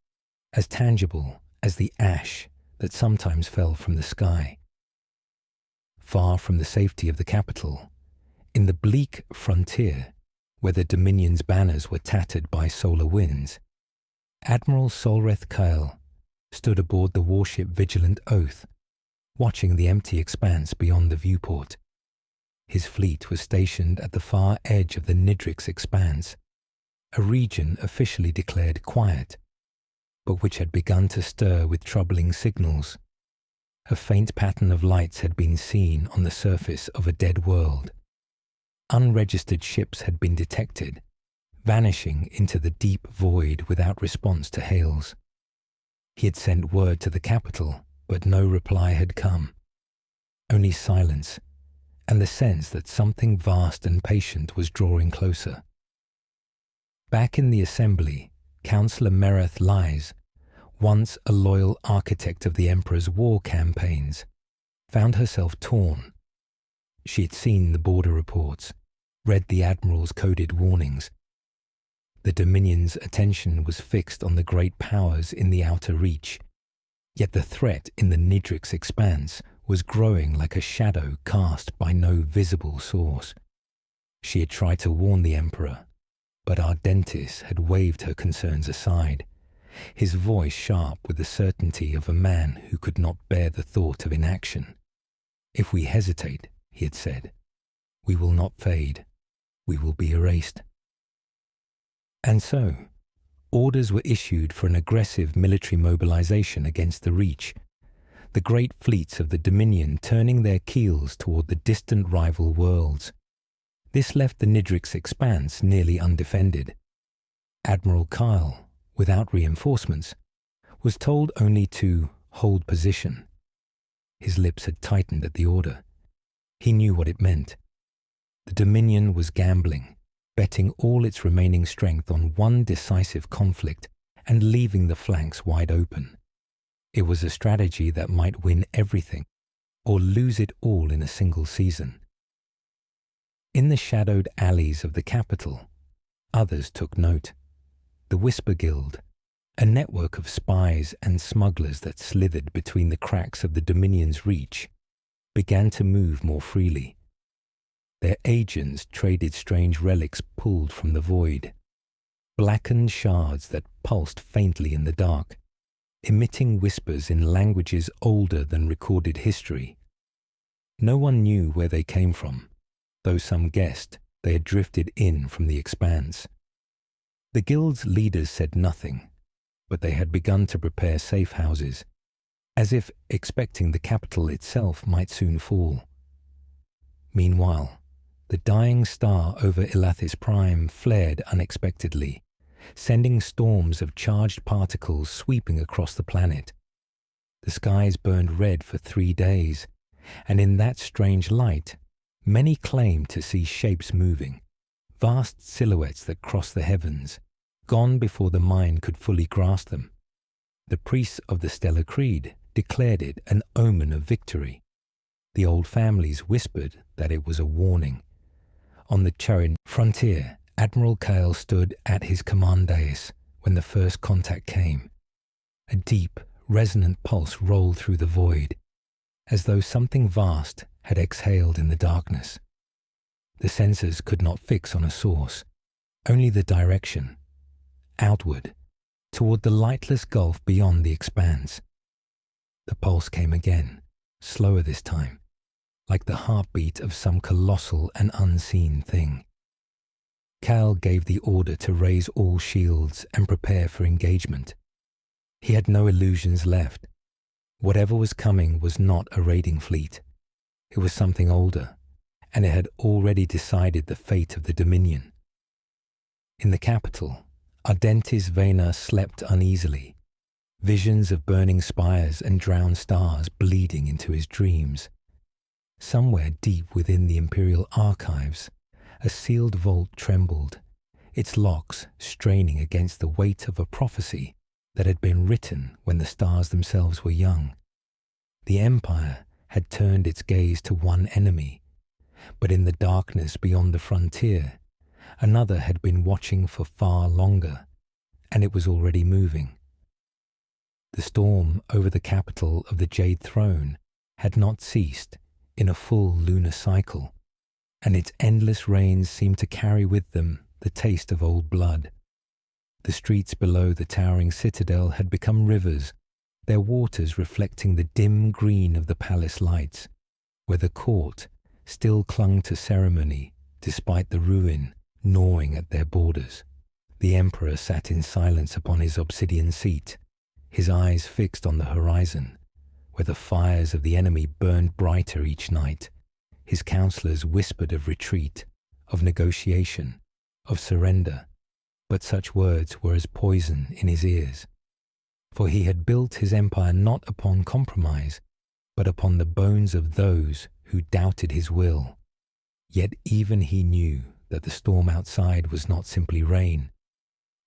as tangible as the ash that sometimes fell from the sky. Far from the safety of the capital, in the bleak frontier, where the Dominion's banners were tattered by solar winds, Admiral Solreth Kael stood aboard the warship Vigilant Oath, watching the empty expanse beyond the viewport. His fleet was stationed at the far edge of the Nidrix expanse, a region officially declared quiet, but which had begun to stir with troubling signals. A faint pattern of lights had been seen on the surface of a dead world. Unregistered ships had been detected, vanishing into the deep void without response to hails. He had sent word to the capital, but no reply had come. Only silence, and the sense that something vast and patient was drawing closer. Back in the assembly, Councillor Mereth Lies, once a loyal architect of the Emperor's war campaigns, found herself torn. She had seen the border reports, read the Admiral's coded warnings. The Dominion's attention was fixed on the great powers in the outer reach, yet the threat in the Nidrick's expanse was growing like a shadow cast by no visible source. She had tried to warn the Emperor, but Ardentis had waved her concerns aside, his voice sharp with the certainty of a man who could not bear the thought of inaction. "If we hesitate," he had said, "we will not fade. We will be erased." And so, orders were issued for an aggressive military mobilization against the Reach, the great fleets of the Dominion turning their keels toward the distant rival worlds. This left the Nidrick's expanse nearly undefended. Admiral Kyle, without reinforcements, was told only to hold position. His lips had tightened at the order. He knew what it meant. The Dominion was gambling, betting all its remaining strength on one decisive conflict and leaving the flanks wide open. It was a strategy that might win everything or lose it all in a single season. In the shadowed alleys of the capital, others took note. The Whisper Guild, a network of spies and smugglers that slithered between the cracks of the Dominion's reach, began to move more freely. Their agents traded strange relics pulled from the void, blackened shards that pulsed faintly in the dark, emitting whispers in languages older than recorded history. No one knew where they came from, though some guessed they had drifted in from the expanse. The guild's leaders said nothing, but they had begun to prepare safe houses, as if expecting the capital itself might soon fall. Meanwhile, the dying star over Elathis Prime flared unexpectedly, sending storms of charged particles sweeping across the planet. The skies burned red for 3 days, and in that strange light, many claimed to see shapes moving, vast silhouettes that crossed the heavens, gone before the mind could fully grasp them. The priests of the Stellar Creed declared it an omen of victory. The old families whispered that it was a warning. On the Charin frontier, Admiral Kale stood at his command dais when the first contact came. A deep, resonant pulse rolled through the void, as though something vast had exhaled in the darkness. The sensors could not fix on a source, only the direction, outward, toward the lightless gulf beyond the expanse. The pulse came again, slower this time, like the heartbeat of some colossal and unseen thing. Cal gave the order to raise all shields and prepare for engagement. He had no illusions left. Whatever was coming was not a raiding fleet. It was something older, and it had already decided the fate of the Dominion. In the capital, Ardentis Vena slept uneasily, visions of burning spires and drowned stars bleeding into his dreams. Somewhere deep within the Imperial archives, a sealed vault trembled, its locks straining against the weight of a prophecy that had been written when the stars themselves were young. The Empire had turned its gaze to one enemy, but in the darkness beyond the frontier, another had been watching for far longer, and it was already moving. The storm over the capital of the Jade Throne had not ceased in a full lunar cycle, and its endless rains seemed to carry with them the taste of old blood. The streets below the towering citadel had become rivers, their waters reflecting the dim green of the palace lights, where the court still clung to ceremony despite the ruin gnawing at their borders. The Emperor sat in silence upon his obsidian seat, his eyes fixed on the horizon, where the fires of the enemy burned brighter each night. His counselors whispered of retreat, of negotiation, of surrender, but such words were as poison in his ears. for he had built his empire not upon compromise, but upon the bones of those who doubted his will. Yet even he knew that the storm outside was not simply rain.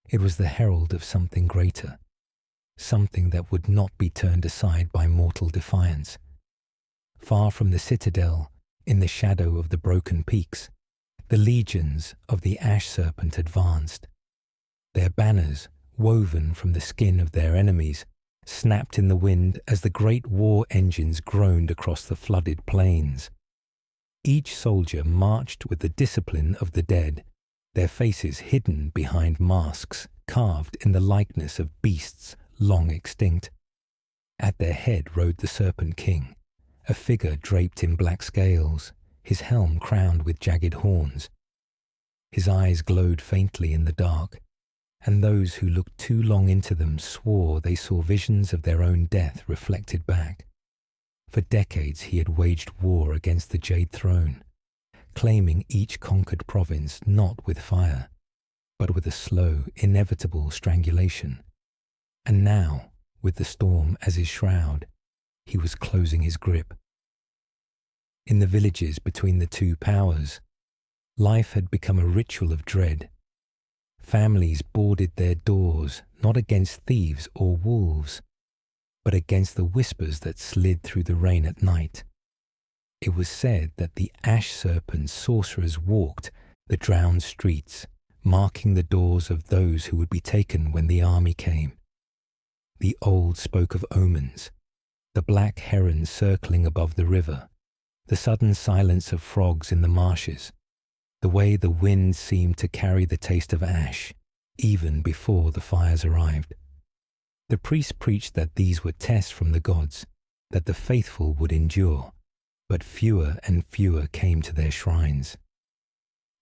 It was the herald of something greater, something that would not be turned aside by mortal defiance. Far from the citadel, in the shadow of the broken peaks, the legions of the ash serpent advanced. Their banners, woven from the skin of their enemies, snapped in the wind as the great war engines groaned across the flooded plains. Each soldier marched with the discipline of the dead, their faces hidden behind masks carved in the likeness of beasts long extinct. At their head rode the Serpent King, a figure draped in black scales, his helm crowned with jagged horns. His eyes glowed faintly in the dark, and those who looked too long into them swore they saw visions of their own death reflected back. For decades he had waged war against the Jade Throne, claiming each conquered province not with fire, but with a slow, inevitable strangulation. And now, with the storm as his shroud, he was closing his grip. In the villages between the two powers, life had become a ritual of dread. Families boarded their doors not against thieves or wolves, but against the whispers that slid through the rain at night. It was said that the ash serpent's sorcerers walked the drowned streets, marking the doors of those who would be taken when the army came. The old spoke of omens, the black heron circling above the river, the sudden silence of frogs in the marshes, the way the wind seemed to carry the taste of ash, even before the fires arrived. The priests preached that these were tests from the gods, that the faithful would endure, but fewer and fewer came to their shrines.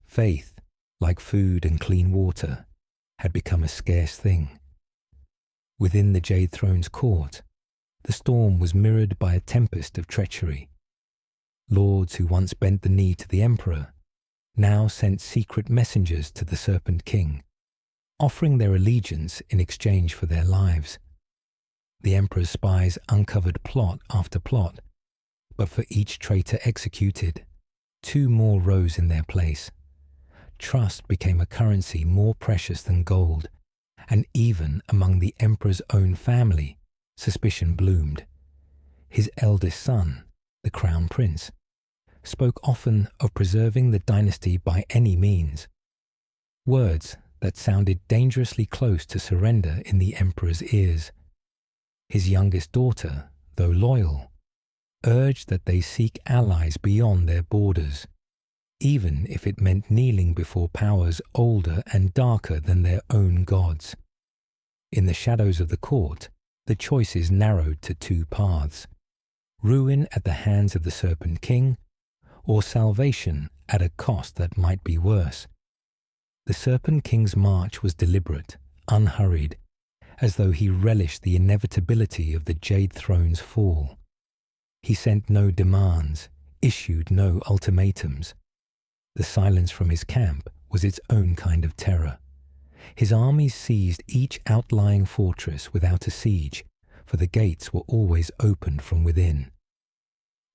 Faith, like food and clean water, had become a scarce thing. Within the Jade Throne's court, the storm was mirrored by a tempest of treachery. Lords who once bent the knee to the emperor now sent secret messengers to the Serpent King, offering their allegiance in exchange for their lives. The emperor's spies uncovered plot after plot, but for each traitor executed, 2 more rose in their place. Trust became a currency more precious than gold, and even among the emperor's own family, suspicion bloomed. His eldest son, the crown prince, spoke often of preserving the dynasty by any means, words that sounded dangerously close to surrender in the emperor's ears. His youngest daughter, though loyal, urged that they seek allies beyond their borders, even if it meant kneeling before powers older and darker than their own gods. In the shadows of the court, the choices narrowed to 2 paths: ruin at the hands of the Serpent King, or salvation at a cost that might be worse. The Serpent King's march was deliberate, unhurried, as though he relished the inevitability of the Jade Throne's fall. He sent no demands, issued no ultimatums. The silence from his camp was its own kind of terror. His armies seized each outlying fortress without a siege, for the gates were always opened from within.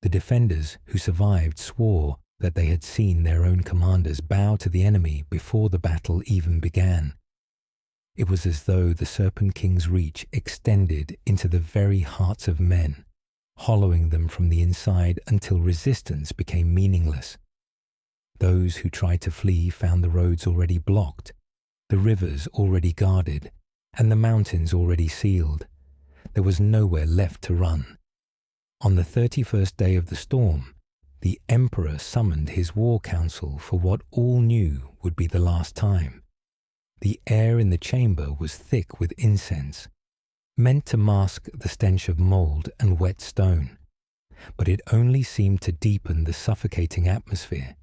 The defenders who survived swore that they had seen their own commanders bow to the enemy before the battle even began. It was as though the Serpent King's reach extended into the very hearts of men, hollowing them from the inside until resistance became meaningless. Those who tried to flee found the roads already blocked, the rivers already guarded, and the mountains already sealed. There was nowhere left to run. On the 31st day of the storm, the emperor summoned his war council for what all knew would be the last time. The air in the chamber was thick with incense, meant to mask the stench of mold and wet stone, but it only seemed to deepen the suffocating atmosphere.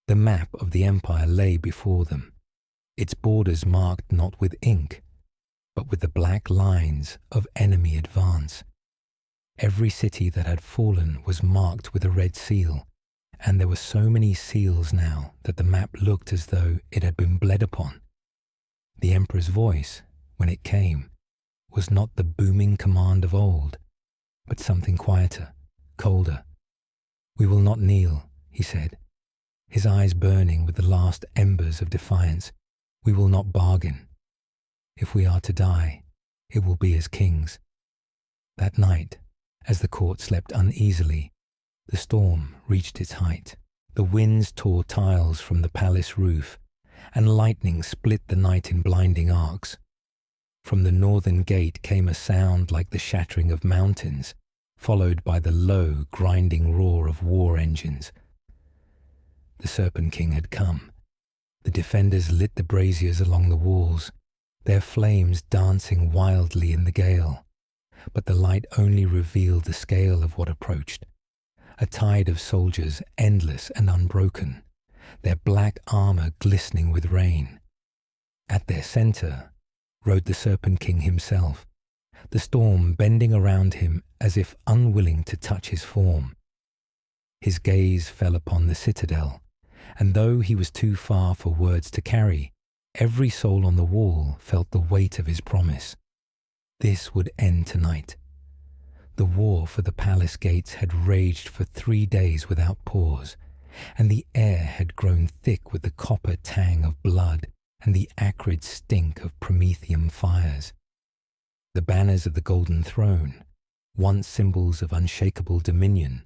The map of the empire lay before them, its borders marked not with ink, but with the black lines of enemy advance. Every city that had fallen was marked with a red seal, and there were so many seals now that the map looked as though it had been bled upon. The emperor's voice, when it came, was not the booming command of old, but something quieter, colder. "We will not kneel," he said, his eyes burning with the last embers of defiance. "We will not bargain. If we are to die, it will be as kings." That night, as the court slept uneasily, the storm reached its height. The winds tore tiles from the palace roof, and lightning split the night in blinding arcs. From the northern gate came a sound like the shattering of mountains, followed by the low, grinding roar of war engines. The Serpent King had come. The defenders lit the braziers along the walls, their flames dancing wildly in the gale. But the light only revealed the scale of what approached. A tide of soldiers, endless and unbroken, their black armor glistening with rain. At their center rode the Serpent King himself, the storm bending around him as if unwilling to touch his form. His gaze fell upon the citadel, and though he was too far for words to carry, every soul on the wall felt the weight of his promise. This would end tonight. The war for the palace gates had raged for 3 days without pause, and the air had grown thick with the copper tang of blood and the acrid stink of Promethean fires. The banners of the Golden Throne, once symbols of unshakable dominion,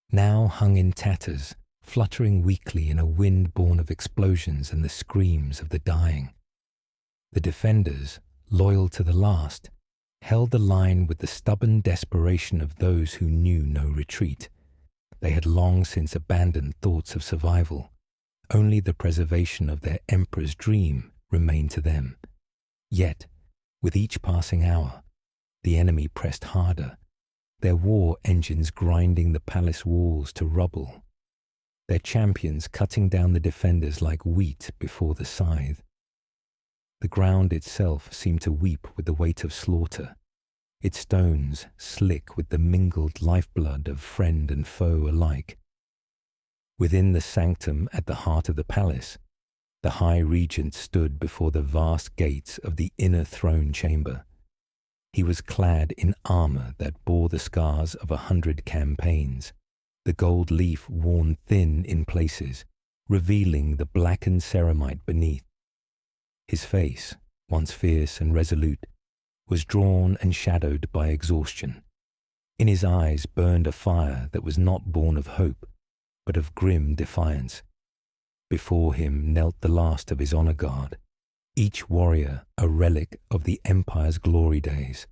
now hung in tatters, fluttering weakly in a wind born of explosions and the screams of the dying. The defenders, loyal to the last, held the line with the stubborn desperation of those who knew no retreat. They had long since abandoned thoughts of survival. Only the preservation of their emperor's dream remained to them. Yet, with each passing hour, the enemy pressed harder, their war engines grinding the palace walls to rubble, their champions cutting down the defenders like wheat before the scythe. The ground itself seemed to weep with the weight of slaughter, its stones slick with the mingled lifeblood of friend and foe alike. Within the sanctum at the heart of the palace, the High Regent stood before the vast gates of the inner throne chamber. He was clad in armor that bore the scars of 100 campaigns, the gold leaf worn thin in places, revealing the blackened ceramite beneath. His face, once fierce and resolute, was drawn and shadowed by exhaustion. In his eyes burned a fire that was not born of hope, but of grim defiance. Before him knelt the last of his honor guard, each warrior a relic of the Empire's glory days.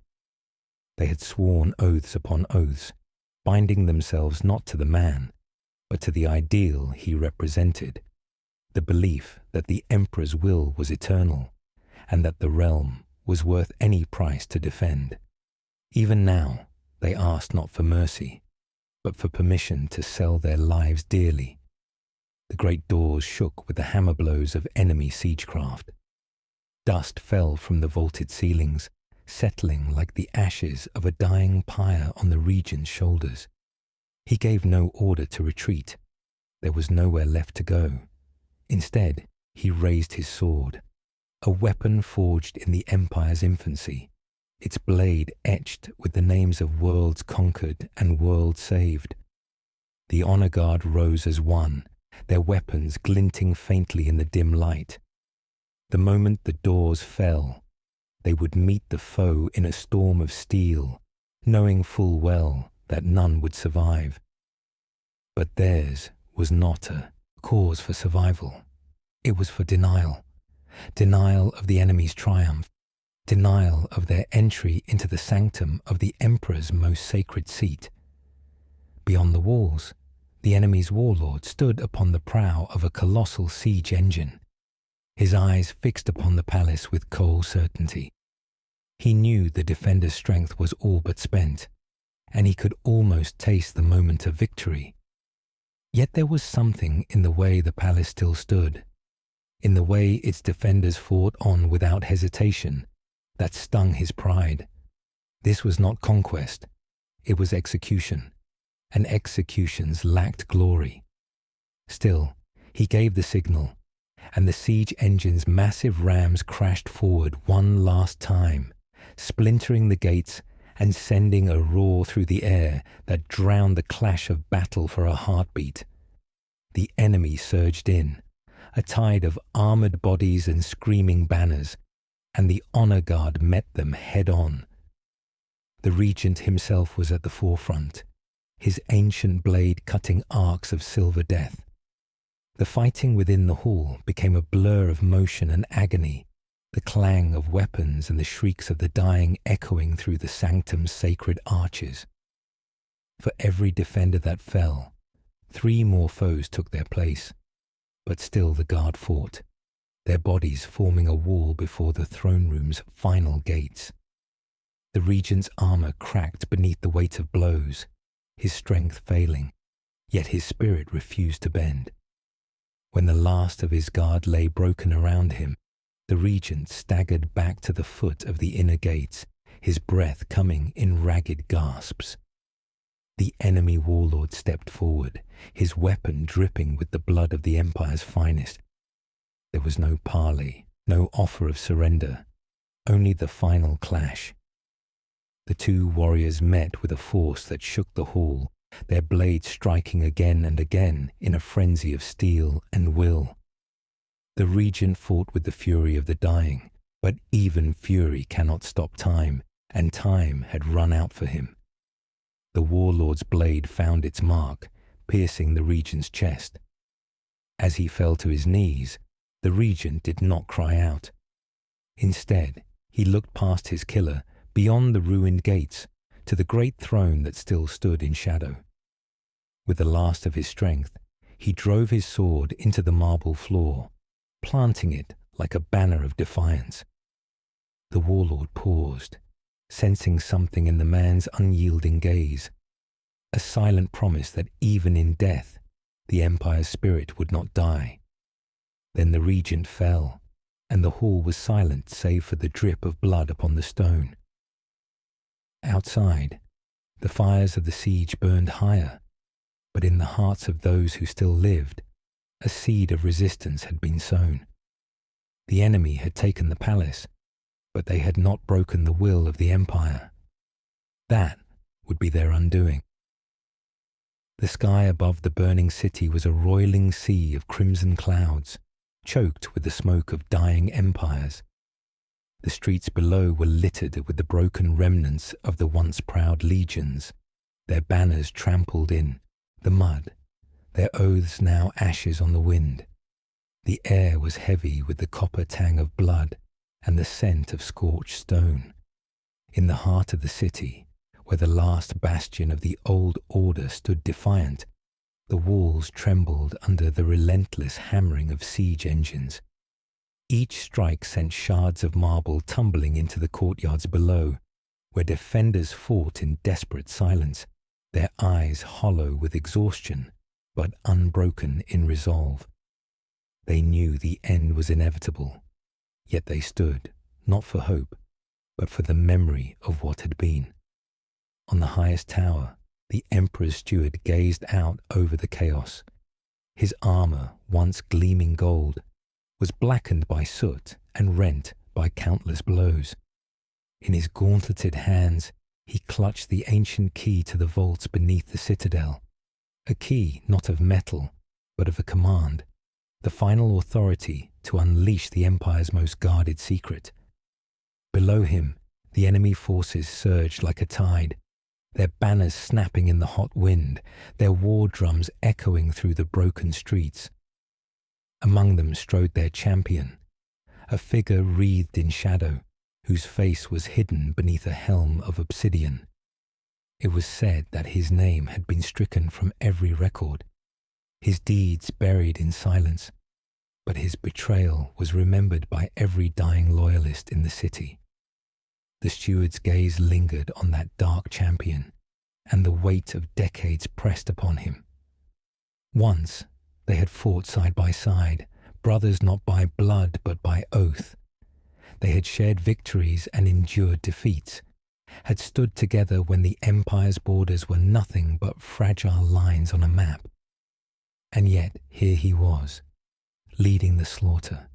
They had sworn oaths upon oaths, binding themselves not to the man, but to the ideal he represented, the belief that the Emperor's will was eternal, and that the realm was worth any price to defend. Even now, they asked not for mercy, but for permission to sell their lives dearly. The great doors shook with the hammer blows of enemy siegecraft. Dust fell from the vaulted ceilings, settling like the ashes of a dying pyre on the regent's shoulders. He gave no order to retreat. There was nowhere left to go. Instead, he raised his sword, a weapon forged in the Empire's infancy, its blade etched with the names of worlds conquered and worlds saved. The honor guard rose as one, their weapons glinting faintly in the dim light. The moment the doors fell, they would meet the foe in a storm of steel, knowing full well that none would survive. But theirs was not a cause for survival. It was for denial. Denial of the enemy's triumph. Denial of their entry into the sanctum of the Emperor's most sacred seat. Beyond the walls, the enemy's warlord stood upon the prow of a colossal siege engine, his eyes fixed upon the palace with cold certainty. He knew the defender's strength was all but spent, and he could almost taste the moment of victory. Yet there was something in the way the palace still stood, in the way its defenders fought on without hesitation, that stung his pride. This was not conquest, it was execution, and executions lacked glory. Still, he gave the signal, and the siege engine's massive rams crashed forward one last time, splintering the gates and sending a roar through the air that drowned the clash of battle for a heartbeat. The enemy surged in, a tide of armored bodies and screaming banners, and the honor guard met them head-on. The regent himself was at the forefront, his ancient blade cutting arcs of silver death. The fighting within the hall became a blur of motion and agony, the clang of weapons and the shrieks of the dying echoing through the sanctum's sacred arches. For every defender that fell, 3 more foes took their place, but still the guard fought, their bodies forming a wall before the throne room's final gates. The regent's armor cracked beneath the weight of blows, his strength failing, yet his spirit refused to bend. When the last of his guard lay broken around him, the regent staggered back to the foot of the inner gates, his breath coming in ragged gasps. The enemy warlord stepped forward, his weapon dripping with the blood of the Empire's finest. There was no parley, no offer of surrender, only the final clash. The 2 warriors met with a force that shook the hall, their blades striking again and again in a frenzy of steel and will. The regent fought with the fury of the dying, but even fury cannot stop time, and time had run out for him. The warlord's blade found its mark, piercing the regent's chest. As he fell to his knees, the regent did not cry out. Instead, he looked past his killer, beyond the ruined gates, to the great throne that still stood in shadow. With the last of his strength, he drove his sword into the marble floor, planting it like a banner of defiance. The warlord paused, sensing something in the man's unyielding gaze, a silent promise that even in death, the Empire's spirit would not die. Then the regent fell, and the hall was silent save for the drip of blood upon the stone. Outside, the fires of the siege burned higher, but in the hearts of those who still lived, a seed of resistance had been sown. The enemy had taken the palace, but they had not broken the will of the Empire. That would be their undoing. The sky above the burning city was a roiling sea of crimson clouds, choked with the smoke of dying empires. The streets below were littered with the broken remnants of the once proud legions, their banners trampled in the mud, their oaths now ashes on the wind. The air was heavy with the copper tang of blood and the scent of scorched stone. In the heart of the city, where the last bastion of the old order stood defiant, the walls trembled under the relentless hammering of siege engines. Each strike sent shards of marble tumbling into the courtyards below, where defenders fought in desperate silence, their eyes hollow with exhaustion, but unbroken in resolve. They knew the end was inevitable, yet they stood, not for hope, but for the memory of what had been. On the highest tower, the Emperor's steward gazed out over the chaos. His armor, once gleaming gold, was blackened by soot and rent by countless blows. In his gauntleted hands, he clutched the ancient key to the vaults beneath the citadel, a key not of metal, but of a command, the final authority to unleash the Empire's most guarded secret. Below him, the enemy forces surged like a tide, their banners snapping in the hot wind, their war drums echoing through the broken streets. Among them strode their champion, a figure wreathed in shadow, whose face was hidden beneath a helm of obsidian. It was said that his name had been stricken from every record, his deeds buried in silence, but his betrayal was remembered by every dying loyalist in the city. The steward's gaze lingered on that dark champion, and the weight of decades pressed upon him. Once, they had fought side by side, brothers not by blood but by oath. They had shared victories and endured defeats, had stood together when the Empire's borders were nothing but fragile lines on a map. And yet here he was, leading the slaughter,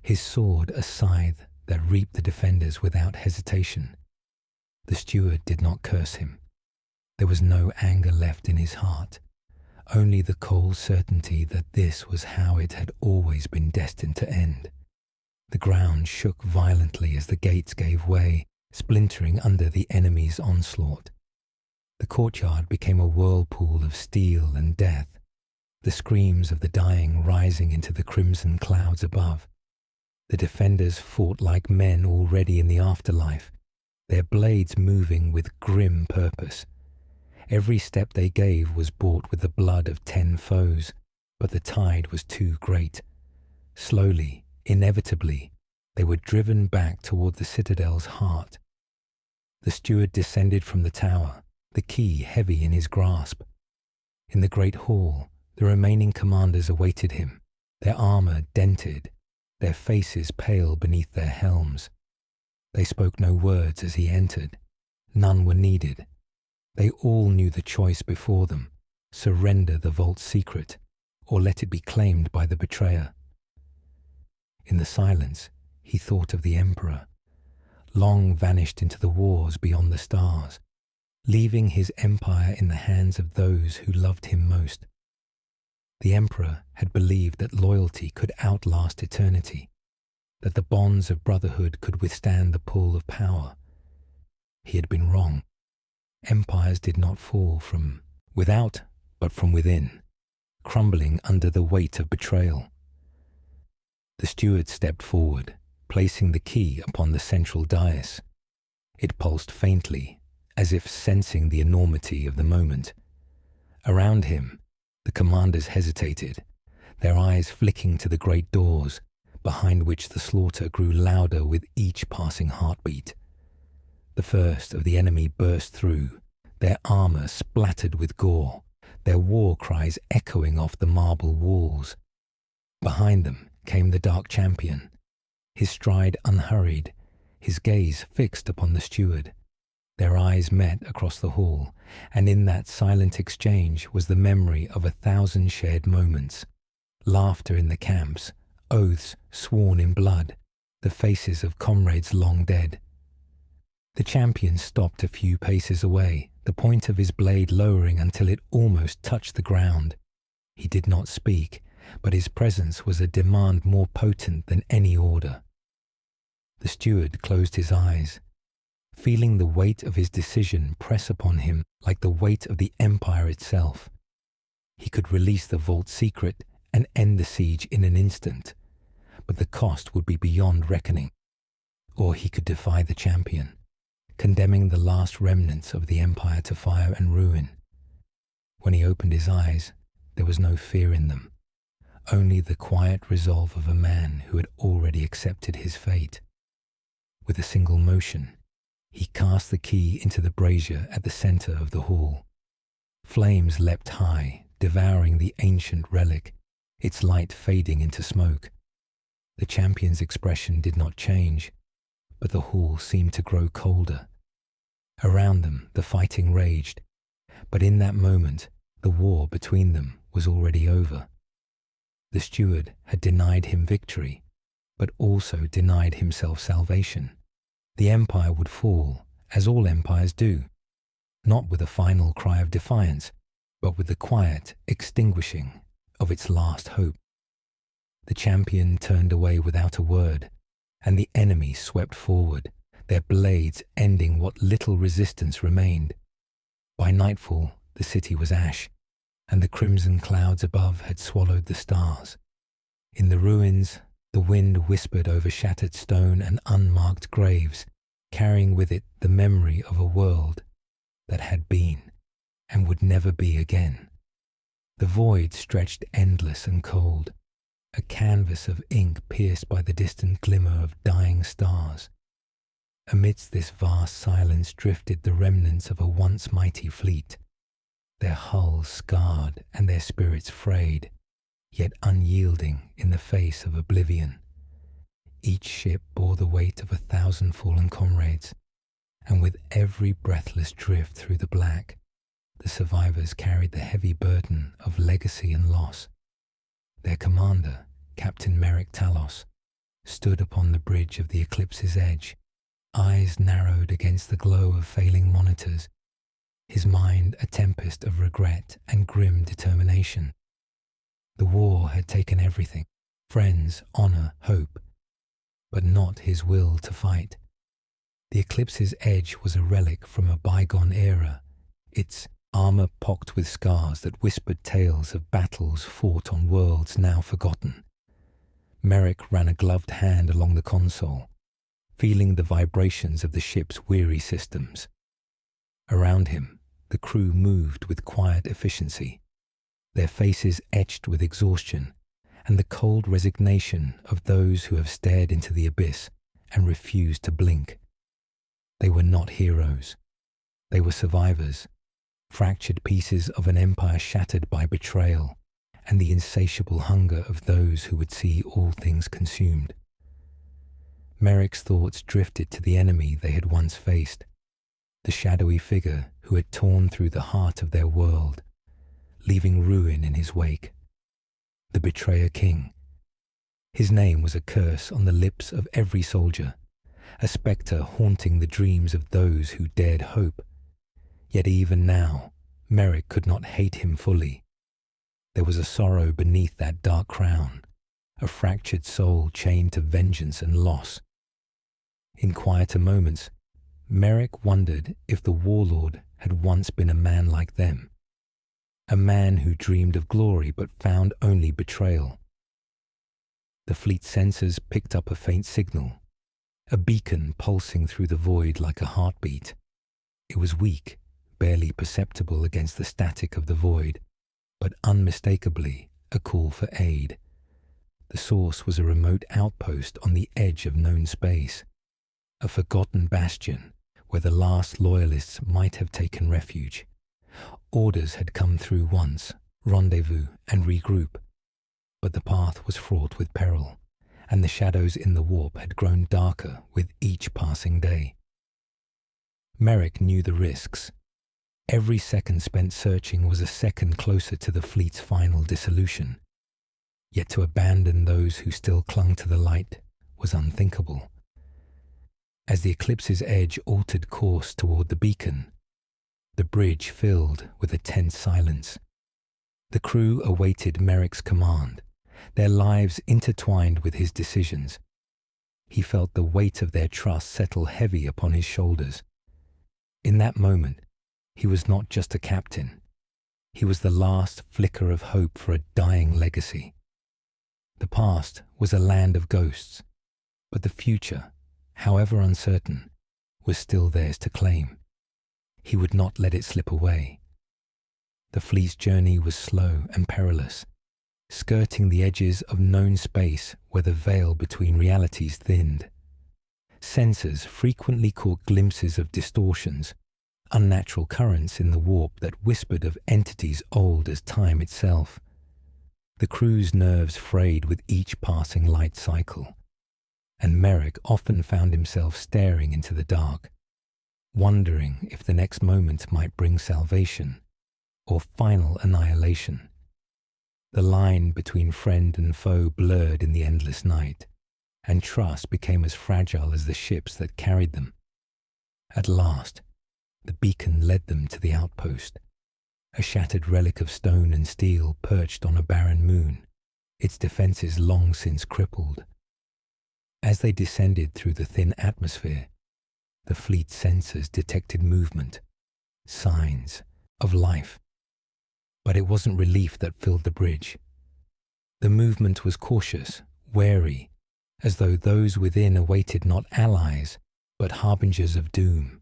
his sword a scythe that reaped the defenders without hesitation. The steward did not curse him. There was no anger left in his heart, only the cold certainty that this was how it had always been destined to end. The ground shook violently as the gates gave way, splintering under the enemy's onslaught. The courtyard became a whirlpool of steel and death, the screams of the dying rising into the crimson clouds above. The defenders fought like men already in the afterlife, their blades moving with grim purpose. Every step they gave was bought with the blood of 10 foes, but the tide was too great. Slowly, inevitably, they were driven back toward the citadel's heart. The steward descended from the tower, the key heavy in his grasp. In the great hall, the remaining commanders awaited him, their armor dented, their faces pale beneath their helms. They spoke no words as he entered. None were needed. They all knew the choice before them: surrender the vault's secret, or let it be claimed by the betrayer. In the silence, he thought of the emperor, long vanished into the wars beyond the stars, leaving his empire in the hands of those who loved him most. The emperor had believed that loyalty could outlast eternity, that the bonds of brotherhood could withstand the pull of power. He had been wrong. Empires did not fall from without, but from within, crumbling under the weight of betrayal. The steward stepped forward, placing the key upon the central dais. It pulsed faintly, as if sensing the enormity of the moment. Around him, the commanders hesitated, their eyes flicking to the great doors, behind which the slaughter grew louder with each passing heartbeat. The first of the enemy burst through, their armor splattered with gore, their war cries echoing off the marble walls. Behind them came the dark champion, his stride unhurried, his gaze fixed upon the steward. Their eyes met across the hall, and in that silent exchange was the memory of 1,000 shared moments. Laughter in the camps, oaths sworn in blood, the faces of comrades long dead. The champion stopped a few paces away, the point of his blade lowering until it almost touched the ground. He did not speak, but his presence was a demand more potent than any order. The steward closed his eyes, feeling the weight of his decision press upon him like the weight of the empire itself. He could release the vault's secret and end the siege in an instant, but the cost would be beyond reckoning. Or he could defy the champion, condemning the last remnants of the empire to fire and ruin. When he opened his eyes, there was no fear in them, only the quiet resolve of a man who had already accepted his fate. With a single motion, he cast the key into the brazier at the center of the hall. Flames leapt high, devouring the ancient relic, its light fading into smoke. The champion's expression did not change, but the hall seemed to grow colder. Around them, the fighting raged, but in that moment, the war between them was already over. The steward had denied him victory, but also denied himself salvation. The empire would fall, as all empires do, not with a final cry of defiance, but with the quiet extinguishing of its last hope. The champion turned away without a word, and the enemy swept forward, their blades ending what little resistance remained. By nightfall, the city was ash, and the crimson clouds above had swallowed the stars. In the ruins, the wind whispered over shattered stone and unmarked graves, carrying with it the memory of a world that had been and would never be again. The void stretched endless and cold, a canvas of ink pierced by the distant glimmer of dying stars. Amidst this vast silence drifted the remnants of a once mighty fleet, their hulls scarred and their spirits frayed, yet unyielding in the face of oblivion. Each ship bore the weight of 1,000 fallen comrades, and with every breathless drift through the black, the survivors carried the heavy burden of legacy and loss. Their commander, Captain Merrick Talos, stood upon the bridge of the eclipse's edge, eyes narrowed against the glow of failing monitors, his mind a tempest of regret and grim determination. The war had taken everything, friends, honor, hope, but not his will to fight. The eclipse's edge was a relic from a bygone era, its armor pocked with scars that whispered tales of battles fought on worlds now forgotten. Merrick ran a gloved hand along the console, feeling the vibrations of the ship's weary systems. Around him, the crew moved with quiet efficiency, their faces etched with exhaustion and the cold resignation of those who have stared into the abyss and refused to blink. They were not heroes. They were survivors, fractured pieces of an empire shattered by betrayal and the insatiable hunger of those who would see all things consumed. Merrick's thoughts drifted to the enemy they had once faced, the shadowy figure who had torn through the heart of their world, leaving ruin in his wake. The Betrayer King. His name was a curse on the lips of every soldier, a spectre haunting the dreams of those who dared hope. Yet even now, Merrick could not hate him fully. There was a sorrow beneath that dark crown, a fractured soul chained to vengeance and loss. In quieter moments, Merrick wondered if the warlord had once been a man like them, a man who dreamed of glory but found only betrayal. The fleet's sensors picked up a faint signal, a beacon pulsing through the void like a heartbeat. It was weak, barely perceptible against the static of the void, but unmistakably a call for aid. The source was a remote outpost on the edge of known space, a forgotten bastion where the last loyalists might have taken refuge. Orders had come through once, rendezvous and regroup, but the path was fraught with peril, and the shadows in the warp had grown darker with each passing day. Merrick knew the risks. Every second spent searching was a second closer to the fleet's final dissolution. Yet to abandon those who still clung to the light was unthinkable. As the eclipse's edge altered course toward the beacon, the bridge filled with a tense silence. The crew awaited Merrick's command, their lives intertwined with his decisions. He felt the weight of their trust settle heavy upon his shoulders. In that moment, he was not just a captain. He was the last flicker of hope for a dying legacy. The past was a land of ghosts, but the future, however uncertain, was still theirs to claim. He would not let it slip away. The fleet's journey was slow and perilous, skirting the edges of known space where the veil between realities thinned. Sensors frequently caught glimpses of distortions, unnatural currents in the warp that whispered of entities old as time itself. The crew's nerves frayed with each passing light cycle, and Merrick often found himself staring into the dark, wondering if the next moment might bring salvation or final annihilation. The line between friend and foe blurred in the endless night, and trust became as fragile as the ships that carried them. At last, the beacon led them to the outpost, a shattered relic of stone and steel perched on a barren moon, its defenses long since crippled. As they descended through the thin atmosphere, the fleet's sensors detected movement, signs of life. But it wasn't relief that filled the bridge. The movement was cautious, wary, as though those within awaited not allies, but harbingers of doom.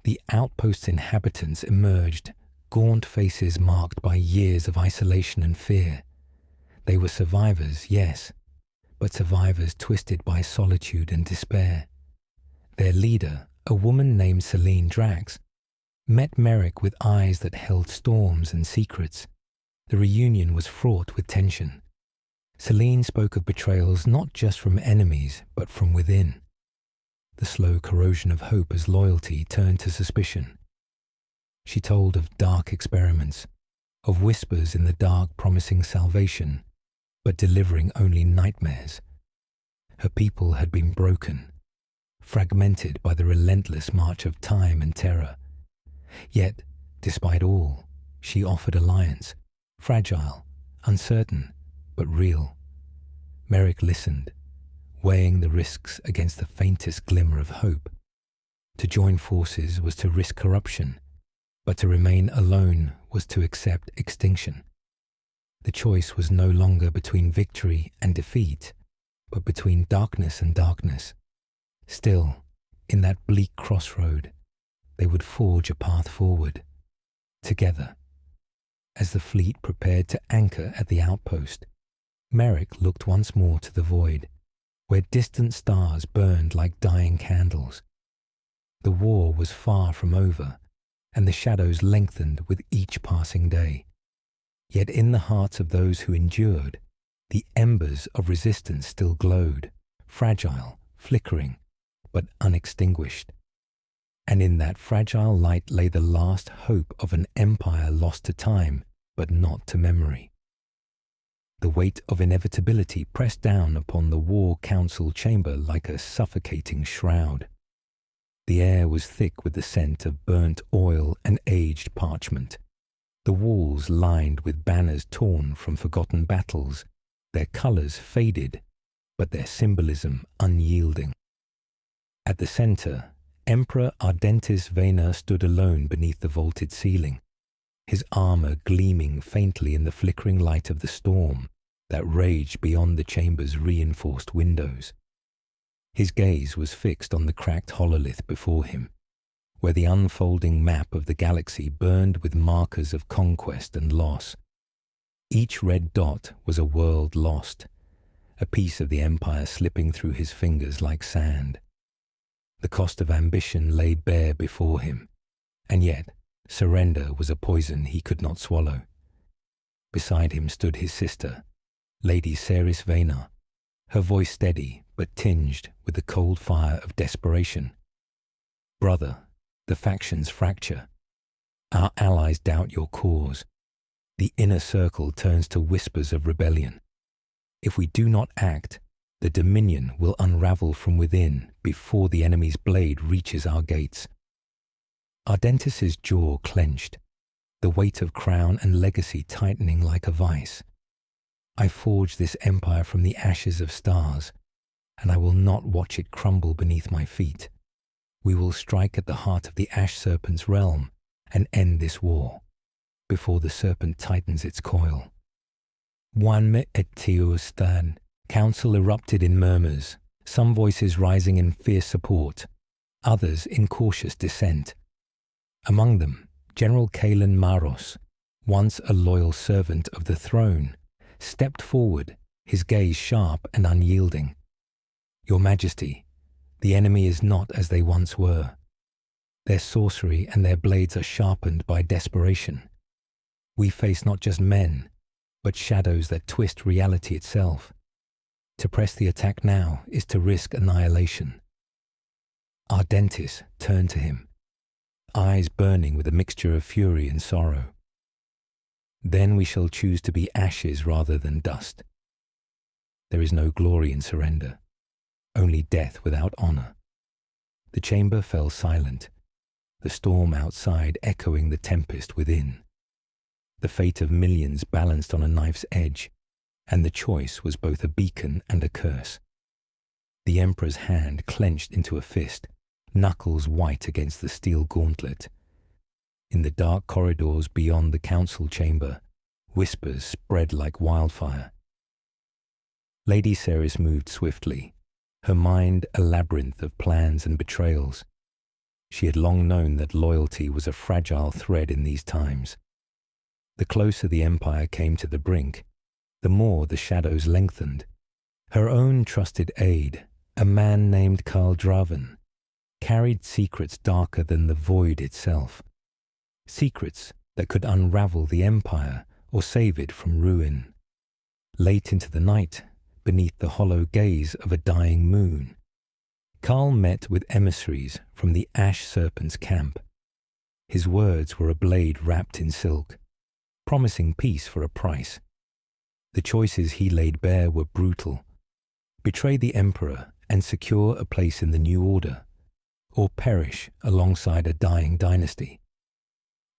The outpost's inhabitants emerged, gaunt faces marked by years of isolation and fear. They were survivors, yes, but survivors twisted by solitude and despair. Their leader, a woman named Celine Drax, met Merrick with eyes that held storms and secrets. The reunion was fraught with tension. Celine spoke of betrayals not just from enemies, but from within. The slow corrosion of hope as loyalty turned to suspicion. She told of dark experiments, of whispers in the dark promising salvation, but delivering only nightmares. Her people had been broken, fragmented by the relentless march of time and terror. Yet, despite all, she offered alliance, fragile, uncertain, but real. Merrick listened, weighing the risks against the faintest glimmer of hope. To join forces was to risk corruption, but to remain alone was to accept extinction. The choice was no longer between victory and defeat, but between darkness and darkness. Still, in that bleak crossroad, they would forge a path forward, together. As the fleet prepared to anchor at the outpost, Merrick looked once more to the void, where distant stars burned like dying candles. The war was far from over, and the shadows lengthened with each passing day. Yet in the hearts of those who endured, the embers of resistance still glowed, fragile, flickering, but unextinguished. And in that fragile light lay the last hope of an empire lost to time, but not to memory. The weight of inevitability pressed down upon the war council chamber like a suffocating shroud. The air was thick with the scent of burnt oil and aged parchment. The walls lined with banners torn from forgotten battles, their colours faded, but their symbolism unyielding. At the centre, Emperor Ardentis Vena stood alone beneath the vaulted ceiling, his armour gleaming faintly in the flickering light of the storm that raged beyond the chamber's reinforced windows. His gaze was fixed on the cracked hololith before him, where the unfolding map of the galaxy burned with markers of conquest and loss. Each red dot was a world lost, a piece of the empire slipping through his fingers like sand. The cost of ambition lay bare before him, and yet surrender was a poison he could not swallow. Beside him stood his sister, Lady Ceres Vena, her voice steady but tinged with the cold fire of desperation. "Brother, the factions fracture. Our allies doubt your cause. The inner circle turns to whispers of rebellion. If we do not act, the Dominion will unravel from within before the enemy's blade reaches our gates." Ardentis's jaw clenched, the weight of crown and legacy tightening like a vice. "I forged this empire from the ashes of stars, and I will not watch it crumble beneath my feet. We will strike at the heart of the Ash Serpent's realm and end this war, before the serpent tightens its coil." Wanme et Teostan. Council erupted in murmurs, some voices rising in fierce support, others in cautious dissent. Among them, General Kalen Maros, once a loyal servant of the throne, stepped forward, his gaze sharp and unyielding. "Your Majesty, the enemy is not as they once were. Their sorcery and their blades are sharpened by desperation. We face not just men, but shadows that twist reality itself. To press the attack now is to risk annihilation." Ardentis turned to him, eyes burning with a mixture of fury and sorrow. "Then we shall choose to be ashes rather than dust. There is no glory in surrender, only death without honour." The chamber fell silent, the storm outside echoing the tempest within. The fate of millions balanced on a knife's edge, and the choice was both a beacon and a curse. The Emperor's hand clenched into a fist, knuckles white against the steel gauntlet. In the dark corridors beyond the council chamber, whispers spread like wildfire. Lady Ceres moved swiftly, her mind a labyrinth of plans and betrayals. She had long known that loyalty was a fragile thread in these times. The closer the Empire came to the brink, the more the shadows lengthened. Her own trusted aide, a man named Karl Draven, carried secrets darker than the void itself. Secrets that could unravel the Empire or save it from ruin. Late into the night, beneath the hollow gaze of a dying moon, Karl met with emissaries from the Ash Serpent's camp. His words were a blade wrapped in silk, promising peace for a price. The choices he laid bare were brutal. betray the emperor and secure a place in the new order, or perish alongside a dying dynasty.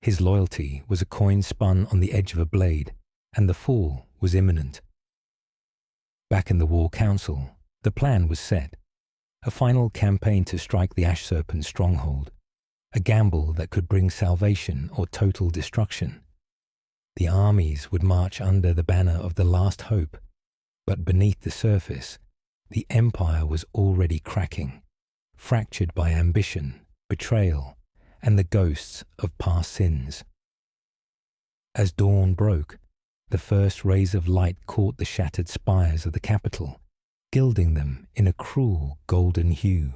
His loyalty was a coin spun on the edge of a blade, and the fall was imminent. Back in the War Council, the plan was set. A final campaign to strike the Ash Serpent's stronghold, a gamble that could bring salvation or total destruction. The armies would march under the banner of the last hope, but beneath the surface, the empire was already cracking, fractured by ambition, betrayal, and the ghosts of past sins. As dawn broke, the first rays of light caught the shattered spires of the capital, gilding them in a cruel golden hue.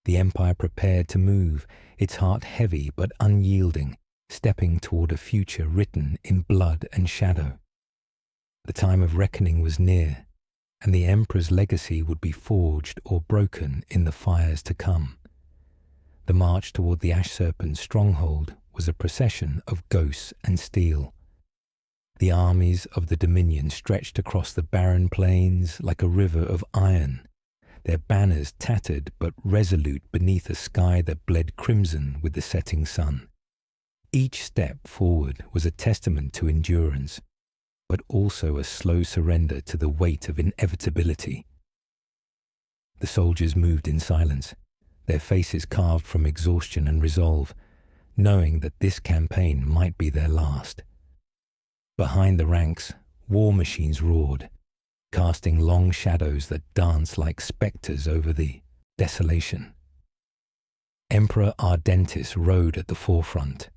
The empire prepared to move, its heart heavy but unyielding, stepping toward a future written in blood and shadow. The time of reckoning was near, and the emperor's legacy would be forged or broken in the fires to come. The march toward the Ash Serpent's stronghold was a procession of ghosts and steel. The armies of the Dominion stretched across the barren plains like a river of iron, their banners tattered but resolute beneath a sky that bled crimson with the setting sun. Each step forward was a testament to endurance, but also a slow surrender to the weight of inevitability. The soldiers moved in silence, their faces carved from exhaustion and resolve, knowing that this campaign might be their last. Behind the ranks, war machines roared, casting long shadows that danced like spectres over the desolation. Emperor Ardentis rode at the forefront,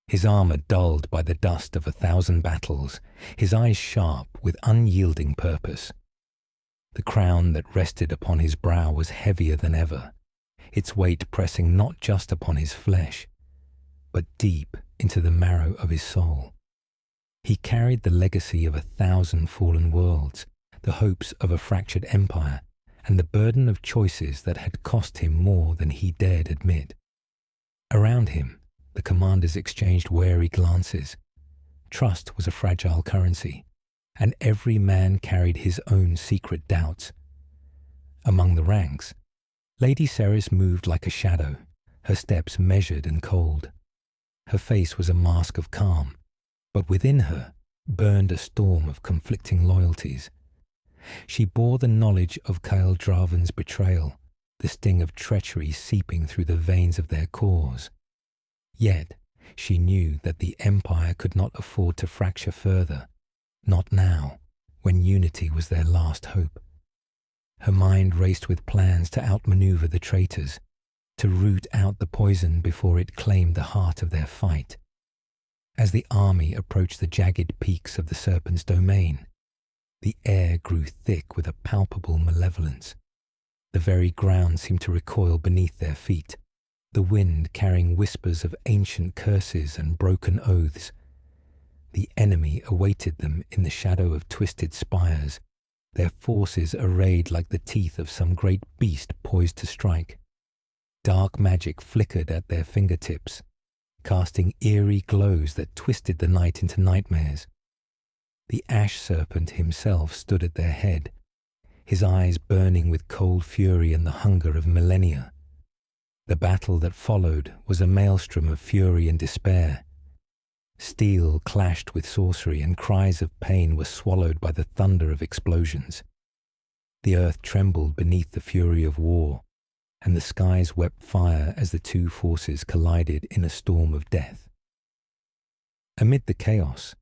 his armor dulled by the dust of 1,000 battles, his eyes sharp with unyielding purpose. The crown that rested upon his brow was heavier than ever, its weight pressing not just upon his flesh, but deep into the marrow of his soul. He carried the legacy of 1,000 fallen worlds, the hopes of a fractured empire, and the burden of choices that had cost him more than he dared admit. Around him, the commanders exchanged wary glances. Trust was a fragile currency, and every man carried his own secret doubts. Among the ranks, Lady Ceres moved like a shadow, her steps measured and cold. Her face was a mask of calm, but within her burned a storm of conflicting loyalties. She bore the knowledge of Kael Draven's betrayal, the sting of treachery seeping through the veins of their cause. Yet she knew that the empire could not afford to fracture further, not now, when unity was their last hope. Her mind raced with plans to outmaneuver the traitors, to root out the poison before it claimed the heart of their fight. As the army approached the jagged peaks of the Serpent's domain, the air grew thick with a palpable malevolence. The very ground seemed to recoil beneath their feet, the wind carrying whispers of ancient curses and broken oaths. The enemy awaited them in the shadow of twisted spires, their forces arrayed like the teeth of some great beast poised to strike. Dark magic flickered at their fingertips, casting eerie glows that twisted the night into nightmares. The Ash Serpent himself stood at their head, his eyes burning with cold fury and the hunger of millennia. The battle that followed was a maelstrom of fury and despair. Steel clashed with sorcery, and cries of pain were swallowed by the thunder of explosions. The earth trembled beneath the fury of war, and the skies wept fire as the two forces collided in a storm of death. Amid the chaos,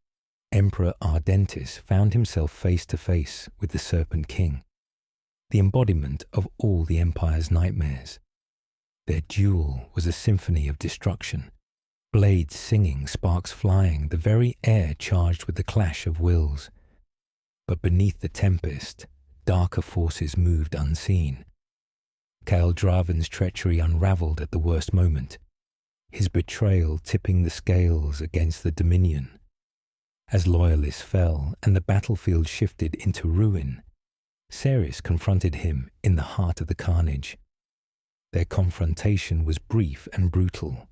Emperor Ardentis found himself face to face with the Serpent King, the embodiment of all the Empire's nightmares. Their duel was a symphony of destruction, blades singing, sparks flying, the very air charged with the clash of wills. But beneath the tempest, darker forces moved unseen. Kael Draven's treachery unravelled at the worst moment, his betrayal tipping the scales against the Dominion. As loyalists fell and the battlefield shifted into ruin, Ceres confronted him in the heart of the carnage. Their confrontation was brief and brutal,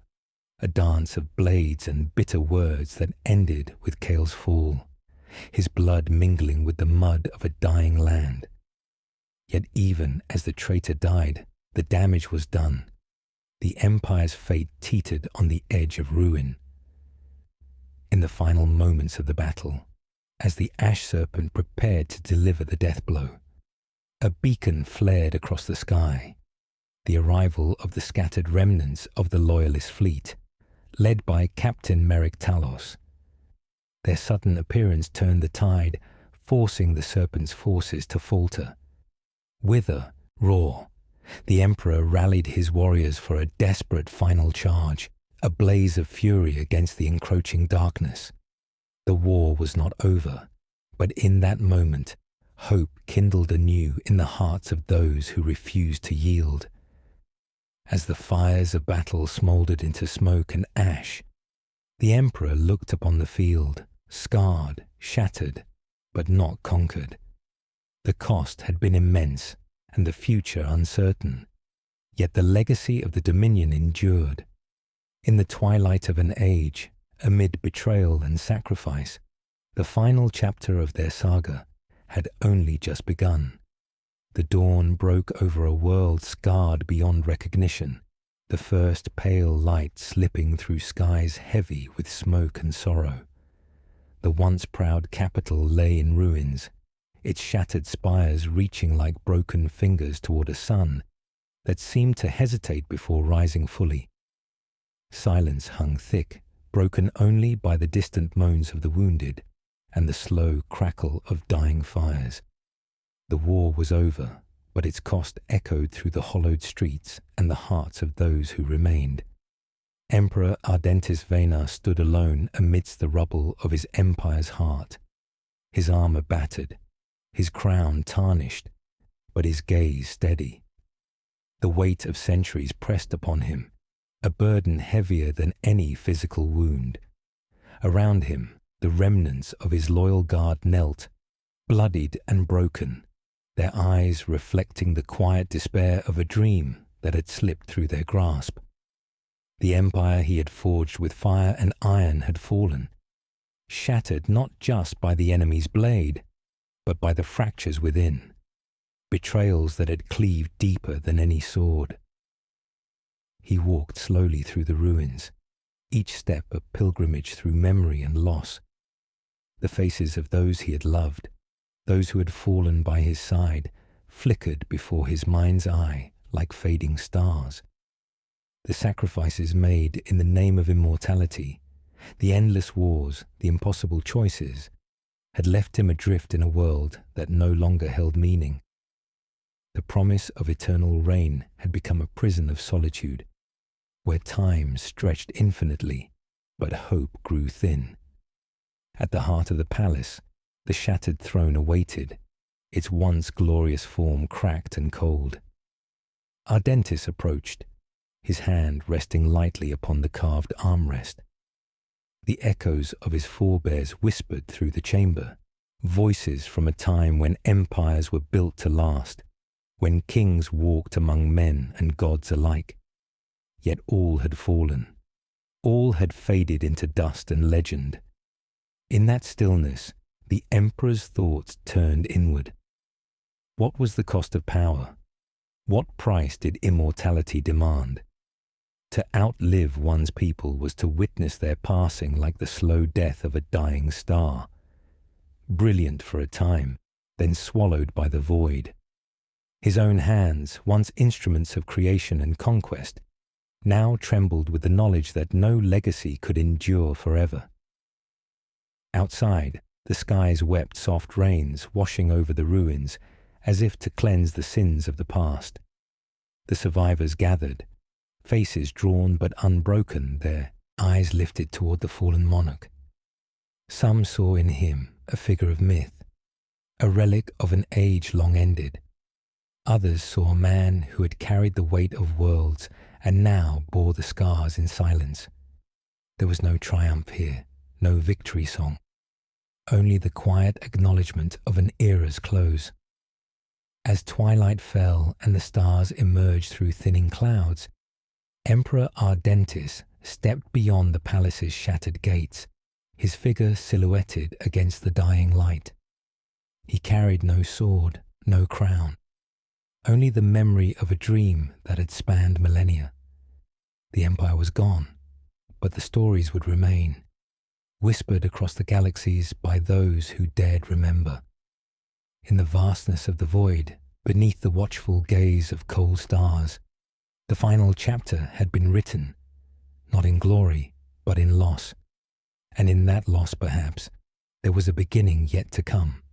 a dance of blades and bitter words that ended with Kael's fall, his blood mingling with the mud of a dying land. Yet even as the traitor died, the damage was done. The Empire's fate teetered on the edge of ruin. In the final moments of the battle, as the Ash Serpent prepared to deliver the death blow, a beacon flared across the sky, the arrival of the scattered remnants of the Loyalist fleet, led by Captain Merrick Talos. Their sudden appearance turned the tide, forcing the Serpent's forces to falter. Wither, roar, the Emperor rallied his warriors for a desperate final charge, a blaze of fury against the encroaching darkness. The war was not over, but in that moment, hope kindled anew in the hearts of those who refused to yield. As the fires of battle smouldered into smoke and ash, the Emperor looked upon the field, scarred, shattered, but not conquered. The cost had been immense and the future uncertain, yet the legacy of the Dominion endured. In the twilight of an age, amid betrayal and sacrifice, the final chapter of their saga had only just begun. The dawn broke over a world scarred beyond recognition, the first pale light slipping through skies heavy with smoke and sorrow. The once proud capital lay in ruins, its shattered spires reaching like broken fingers toward a sun that seemed to hesitate before rising fully. Silence hung thick, broken only by the distant moans of the wounded and the slow crackle of dying fires. The war was over, but its cost echoed through the hollowed streets and the hearts of those who remained. Emperor Ardentis Vena stood alone amidst the rubble of his empire's heart, his armor battered, his crown tarnished, but his gaze steady. The weight of centuries pressed upon him, a burden heavier than any physical wound. Around him, the remnants of his loyal guard knelt, bloodied and broken, their eyes reflecting the quiet despair of a dream that had slipped through their grasp. The empire he had forged with fire and iron had fallen, shattered not just by the enemy's blade, but by the fractures within, betrayals that had cleaved deeper than any sword. He walked slowly through the ruins, each step a pilgrimage through memory and loss. The faces of those he had loved, those who had fallen by his side, flickered before his mind's eye like fading stars. The sacrifices made in the name of immortality, the endless wars, the impossible choices, had left him adrift in a world that no longer held meaning. The promise of eternal reign had become a prison of solitude, where time stretched infinitely, but hope grew thin. At the heart of the palace, the shattered throne awaited, its once glorious form cracked and cold. Ardentis approached, his hand resting lightly upon the carved armrest. The echoes of his forebears whispered through the chamber, voices from a time when empires were built to last, when kings walked among men and gods alike. Yet all had fallen. All had faded into dust and legend. In that stillness, the emperor's thoughts turned inward. What was the cost of power? What price did immortality demand? To outlive one's people was to witness their passing like the slow death of a dying star, brilliant for a time, then swallowed by the void. His own hands, once instruments of creation and conquest, now trembled with the knowledge that no legacy could endure forever. Outside, the skies wept soft rains washing over the ruins as if to cleanse the sins of the past. The survivors gathered, faces drawn but unbroken, their eyes lifted toward the fallen monarch. Some saw in him a figure of myth, a relic of an age long ended. Others saw a man who had carried the weight of worlds and now bore the scars in silence. There was no triumph here, no victory song, only the quiet acknowledgement of an era's close. As twilight fell and the stars emerged through thinning clouds, Emperor Ardentis stepped beyond the palace's shattered gates, his figure silhouetted against the dying light. He carried no sword, no crown, only the memory of a dream that had spanned millennia. The Empire was gone, but the stories would remain, whispered across the galaxies by those who dared remember. In the vastness of the void, beneath the watchful gaze of cold stars, the final chapter had been written, not in glory, but in loss. And in that loss, perhaps, there was a beginning yet to come.